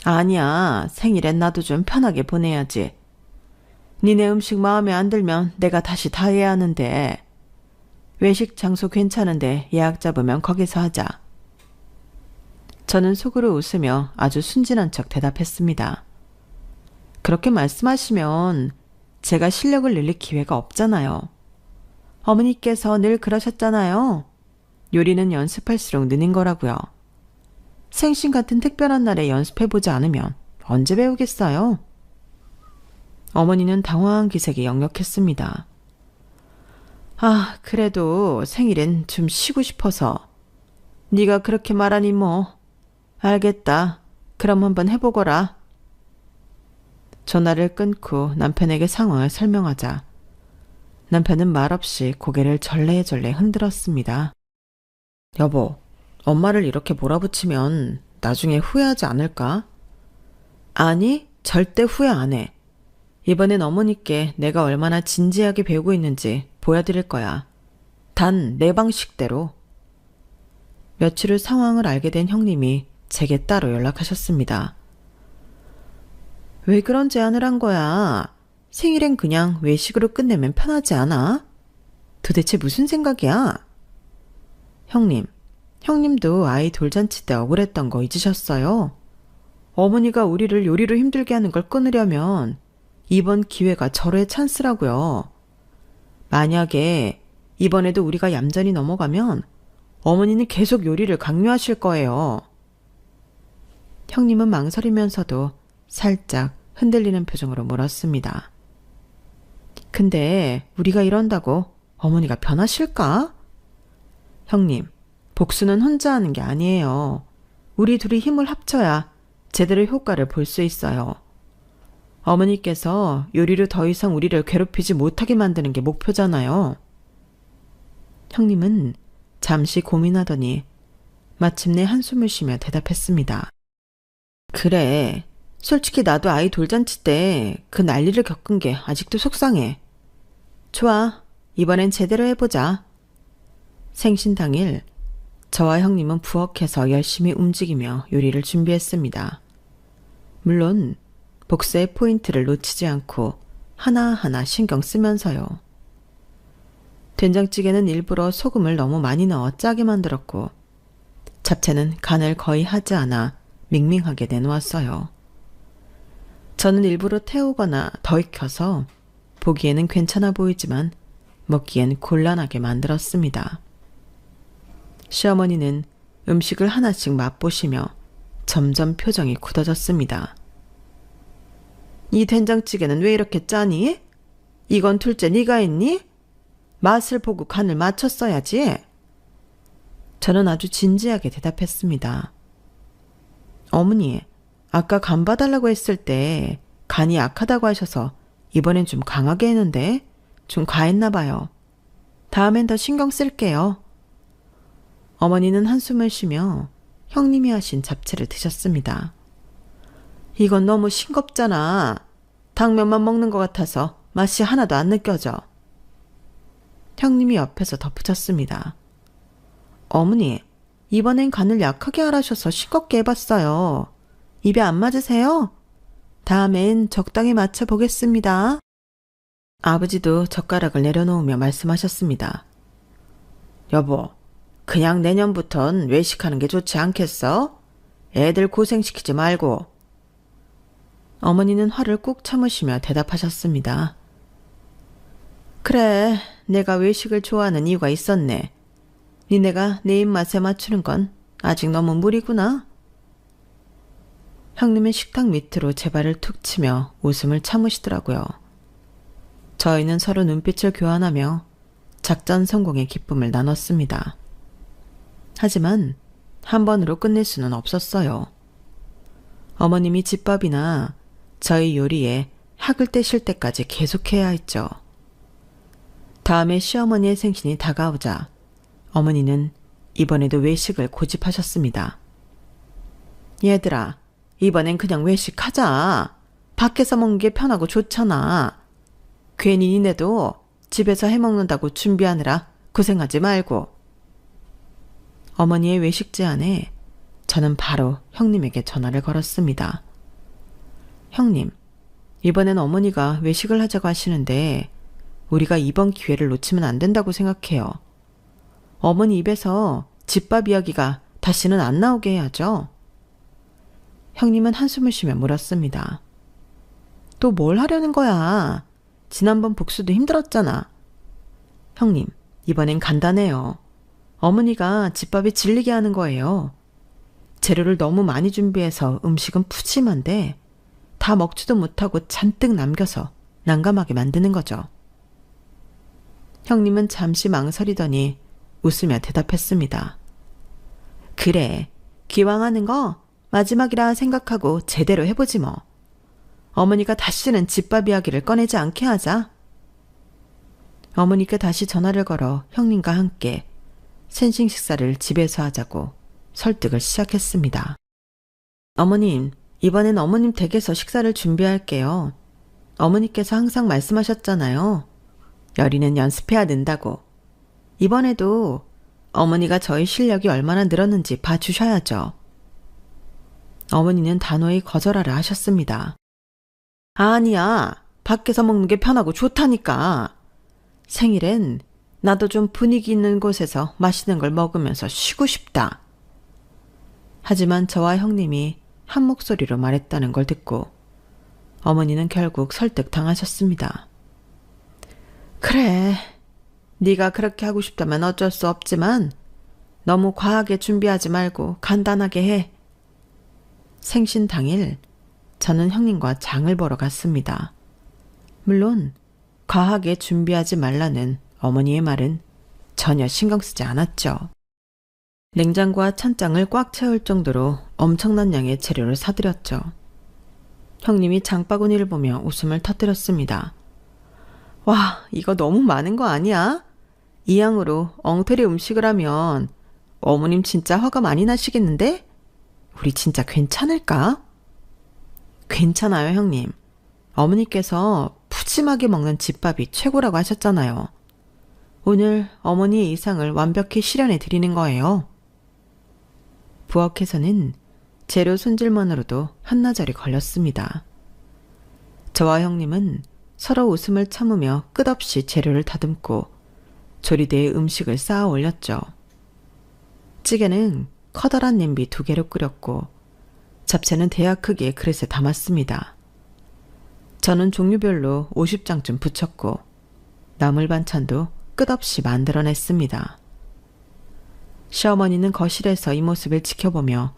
아니야, 생일엔 나도 좀 편하게 보내야지. 니네 음식 마음에 안 들면 내가 다시 다 해야 하는데. 외식 장소 괜찮은데 예약 잡으면 거기서 하자. 저는 속으로 웃으며 아주 순진한 척 대답했습니다. 그렇게 말씀하시면 제가 실력을 늘릴 기회가 없잖아요. 어머니께서 늘 그러셨잖아요. 요리는 연습할수록 느는 거라고요. 생신 같은 특별한 날에 연습해보지 않으면 언제 배우겠어요? 어머니는 당황한 기색이 역력했습니다. 아, 그래도 생일엔 좀 쉬고 싶어서. 네가 그렇게 말하니 뭐. 알겠다. 그럼 한번 해보거라. 전화를 끊고 남편에게 상황을 설명하자 남편은 말없이 고개를 절레절레 흔들었습니다. 여보, 엄마를 이렇게 몰아붙이면 나중에 후회하지 않을까? 아니, 절대 후회 안 해. 이번엔 어머니께 내가 얼마나 진지하게 배우고 있는지 보여드릴 거야. 단 내 방식대로. 며칠 후 상황을 알게 된 형님이 제게 따로 연락하셨습니다. 왜 그런 제안을 한 거야? 생일엔 그냥 외식으로 끝내면 편하지 않아? 도대체 무슨 생각이야? 형님도 아이 돌잔치 때 억울했던 거 잊으셨어요? 어머니가 우리를 요리로 힘들게 하는 걸 끊으려면 이번 기회가 절호의 찬스라고요. 만약에 이번에도 우리가 얌전히 넘어가면 어머니는 계속 요리를 강요하실 거예요. 형님은 망설이면서도 살짝 흔들리는 표정으로 물었습니다. 근데 우리가 이런다고 어머니가 변하실까? 형님, 복수는 혼자 하는 게 아니에요. 우리 둘이 힘을 합쳐야 제대로 효과를 볼 수 있어요. 어머니께서 요리로 더 이상 우리를 괴롭히지 못하게 만드는 게 목표잖아요. 형님은 잠시 고민하더니 마침내 한숨을 쉬며 대답했습니다. 그래, 솔직히 나도 아이 돌잔치 때 그 난리를 겪은 게 아직도 속상해. 좋아, 이번엔 제대로 해보자. 생신 당일 저와 형님은 부엌에서 열심히 움직이며 요리를 준비했습니다. 물론 복수의 포인트를 놓치지 않고 하나하나 신경 쓰면서요. 된장찌개는 일부러 소금을 너무 많이 넣어 짜게 만들었고 잡채는 간을 거의 하지 않아 밍밍하게 내놓았어요. 저는 일부러 태우거나 더 익혀서 보기에는 괜찮아 보이지만 먹기엔 곤란하게 만들었습니다. 시어머니는 음식을 하나씩 맛보시며 점점 표정이 굳어졌습니다. 이 된장찌개는 왜 이렇게 짜니? 이건 둘째 네가 했니? 맛을 보고 간을 맞췄어야지. 저는 아주 진지하게 대답했습니다. 어머니, 아까 간 봐달라고 했을 때 간이 약하다고 하셔서 이번엔 좀 강하게 했는데 좀 과했나 봐요. 다음엔 더 신경 쓸게요. 어머니는 한숨을 쉬며 형님이 하신 잡채를 드셨습니다. 이건 너무 싱겁잖아. 당면만 먹는 것 같아서 맛이 하나도 안 느껴져. 형님이 옆에서 덧붙였습니다. 어머니, 이번엔 간을 약하게 하라셔서 싱겁게 해봤어요. 입에 안 맞으세요? 다음엔 적당히 맞춰보겠습니다. 아버지도 젓가락을 내려놓으며 말씀하셨습니다. 여보, 그냥 내년부턴 외식하는 게 좋지 않겠어? 애들 고생시키지 말고. 어머니는 화를 꾹 참으시며 대답하셨습니다. 그래, 내가 외식을 좋아하는 이유가 있었네. 니네가 내 입맛에 맞추는 건 아직 너무 무리구나. 형님은 식탁 밑으로 제 발을 툭 치며 웃음을 참으시더라고요. 저희는 서로 눈빛을 교환하며 작전 성공의 기쁨을 나눴습니다. 하지만 한 번으로 끝낼 수는 없었어요. 어머님이 집밥이나 저희 요리에 학을 떼실 때까지 계속해야 했죠. 다음에 시어머니의 생신이 다가오자 어머니는 이번에도 외식을 고집하셨습니다. 얘들아, 이번엔 그냥 외식하자. 밖에서 먹는 게 편하고 좋잖아. 괜히 니네도 집에서 해먹는다고 준비하느라 고생하지 말고. 어머니의 외식 제안에 저는 바로 형님에게 전화를 걸었습니다. 형님, 이번엔 어머니가 외식을 하자고 하시는데 우리가 이번 기회를 놓치면 안 된다고 생각해요. 어머니 입에서 집밥 이야기가 다시는 안 나오게 해야죠. 형님은 한숨을 쉬며 물었습니다. 또 뭘 하려는 거야? 지난번 복수도 힘들었잖아. 형님, 이번엔 간단해요. 어머니가 집밥에 질리게 하는 거예요. 재료를 너무 많이 준비해서 음식은 푸짐한데 다 먹지도 못하고 잔뜩 남겨서 난감하게 만드는 거죠. 형님은 잠시 망설이더니 웃으며 대답했습니다. 그래, 기왕 하는 거 마지막이라 생각하고 제대로 해보지 뭐. 어머니가 다시는 집밥 이야기를 꺼내지 않게 하자. 어머니께 다시 전화를 걸어 형님과 함께 생신 식사를 집에서 하자고 설득을 시작했습니다. 어머님, 이번엔 어머님 댁에서 식사를 준비할게요. 어머니께서 항상 말씀하셨잖아요. 요리는 연습해야 된다고. 이번에도 어머니가 저희 실력이 얼마나 늘었는지 봐주셔야죠. 어머니는 단호히 거절하라 하셨습니다. 아니야, 밖에서 먹는 게 편하고 좋다니까. 생일엔 나도 좀 분위기 있는 곳에서 맛있는 걸 먹으면서 쉬고 싶다. 하지만 저와 형님이 한 목소리로 말했다는 걸 듣고 어머니는 결국 설득당하셨습니다. 그래, 네가 그렇게 하고 싶다면 어쩔 수 없지만 너무 과하게 준비하지 말고 간단하게 해. 생신 당일 저는 형님과 장을 보러 갔습니다. 물론 과하게 준비하지 말라는 어머니의 말은 전혀 신경 쓰지 않았죠. 냉장고와 찬장을 꽉 채울 정도로 엄청난 양의 재료를 사들였죠. 형님이 장바구니를 보며 웃음을 터뜨렸습니다. 와, 이거 너무 많은 거 아니야? 이 양으로 엉터리 음식을 하면 어머님 진짜 화가 많이 나시겠는데? 우리 진짜 괜찮을까? 괜찮아요, 형님. 어머니께서 푸짐하게 먹는 집밥이 최고라고 하셨잖아요. 오늘 어머니의 이상을 완벽히 실현해 드리는 거예요. 부엌에서는 재료 손질만으로도 한나절이 걸렸습니다. 저와 형님은 서로 웃음을 참으며 끝없이 재료를 다듬고 조리대에 음식을 쌓아 올렸죠. 찌개는 커다란 냄비 2개로 끓였고 잡채는 대야 크기의 그릇에 담았습니다. 저는 종류별로 50장쯤 부쳤고 나물 반찬도 끝없이 만들어냈습니다. 시어머니는 거실에서 이 모습을 지켜보며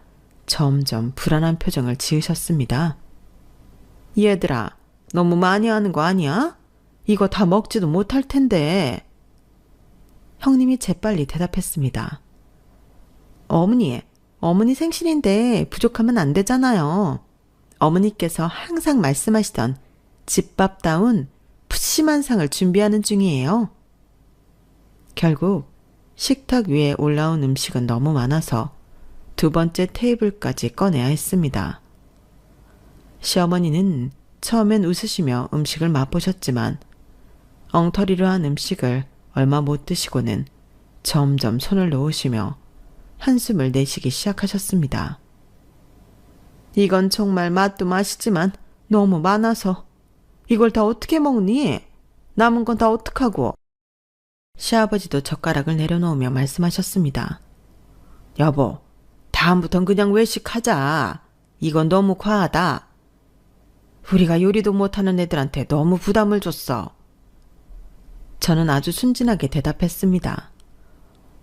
점점 불안한 표정을 지으셨습니다. 얘들아, 너무 많이 하는 거 아니야? 이거 다 먹지도 못할 텐데. 형님이 재빨리 대답했습니다. 어머니 생신인데 부족하면 안 되잖아요. 어머니께서 항상 말씀하시던 집밥다운 푸짐한 상을 준비하는 중이에요. 결국 식탁 위에 올라온 음식은 너무 많아서 2번째 테이블까지 꺼내야 했습니다. 시어머니는 처음엔 웃으시며 음식을 맛보셨지만 엉터리로 한 음식을 얼마 못 드시고는 점점 손을 놓으시며 한숨을 내쉬기 시작하셨습니다. 이건 정말 맛도 맛이지만 너무 많아서 이걸 다 어떻게 먹니? 남은 건 다 어떡하고? 시아버지도 젓가락을 내려놓으며 말씀하셨습니다. 여보, 다음부턴 그냥 외식하자. 이건 너무 과하다. 우리가 요리도 못하는 애들한테 너무 부담을 줬어. 저는 아주 순진하게 대답했습니다.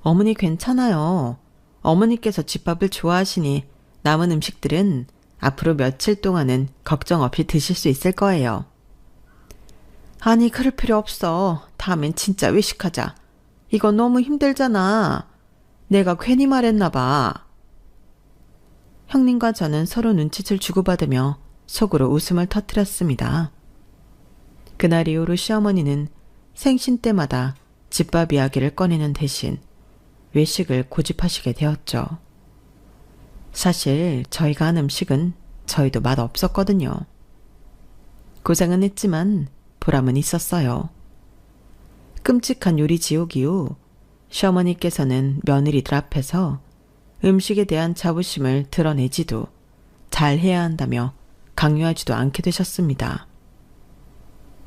어머니 괜찮아요. 어머니께서 집밥을 좋아하시니 남은 음식들은 앞으로 며칠 동안은 걱정 없이 드실 수 있을 거예요. 아니, 그럴 필요 없어. 다음엔 진짜 외식하자. 이거 너무 힘들잖아. 내가 괜히 말했나 봐. 형님과 저는 서로 눈짓을 주고받으며 속으로 웃음을 터뜨렸습니다. 그날 이후로 시어머니는 생신 때마다 집밥 이야기를 꺼내는 대신 외식을 고집하시게 되었죠. 사실 저희가 한 음식은 저희도 맛 없었거든요. 고생은 했지만 보람은 있었어요. 끔찍한 요리 지옥 이후 시어머니께서는 며느리들 앞에서 음식에 대한 자부심을 드러내지도 잘해야 한다며 강요하지도 않게 되셨습니다.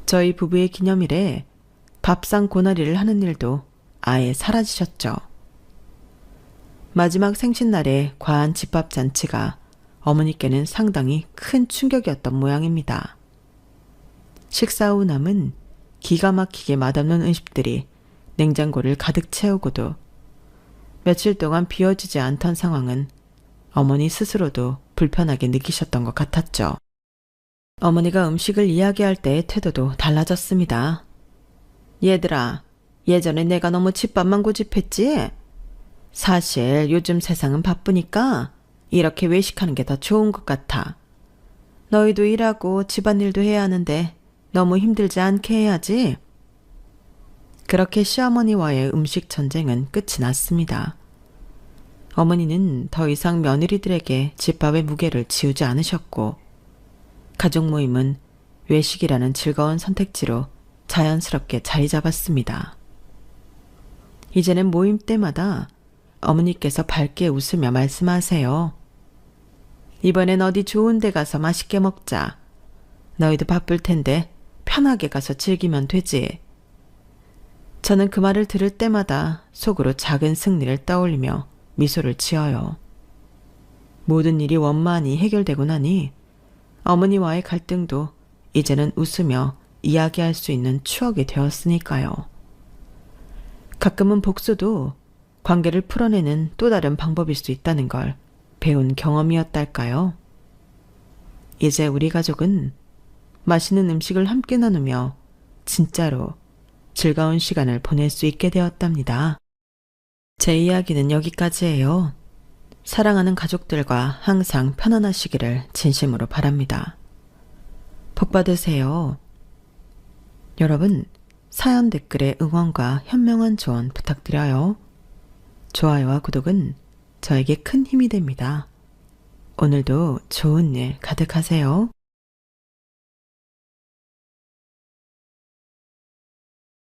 저희 부부의 기념일에 밥상 고나리를 하는 일도 아예 사라지셨죠. 마지막 생신날의 과한 집밥 잔치가 어머니께는 상당히 큰 충격이었던 모양입니다. 식사 후 남은 기가 막히게 맛없는 음식들이 냉장고를 가득 채우고도 며칠 동안 비워지지 않던 상황은 어머니 스스로도 불편하게 느끼셨던 것 같았죠. 어머니가 음식을 이야기할 때의 태도도 달라졌습니다. 얘들아, 예전에 내가 너무 집밥만 고집했지? 사실 요즘 세상은 바쁘니까 이렇게 외식하는 게 더 좋은 것 같아. 너희도 일하고 집안일도 해야 하는데 너무 힘들지 않게 해야지. 그렇게 시어머니와의 음식 전쟁은 끝이 났습니다. 어머니는 더 이상 며느리들에게 집밥의 무게를 지우지 않으셨고 가족 모임은 외식이라는 즐거운 선택지로 자연스럽게 자리 잡았습니다. 이제는 모임 때마다 어머니께서 밝게 웃으며 말씀하세요. 이번엔 어디 좋은 데 가서 맛있게 먹자. 너희도 바쁠 텐데 편하게 가서 즐기면 되지. 저는 그 말을 들을 때마다 속으로 작은 승리를 떠올리며 미소를 지어요. 모든 일이 원만히 해결되고 나니 어머니와의 갈등도 이제는 웃으며 이야기할 수 있는 추억이 되었으니까요. 가끔은 복수도 관계를 풀어내는 또 다른 방법일 수 있다는 걸 배운 경험이었달까요? 이제 우리 가족은 맛있는 음식을 함께 나누며 진짜로 즐거운 시간을 보낼 수 있게 되었답니다. 제 이야기는 여기까지예요. 사랑하는 가족들과 항상 편안하시기를 진심으로 바랍니다. 복 받으세요. 여러분, 사연 댓글에 응원과 현명한 조언 부탁드려요. 좋아요와 구독은 저에게 큰 힘이 됩니다. 오늘도 좋은 일 가득하세요.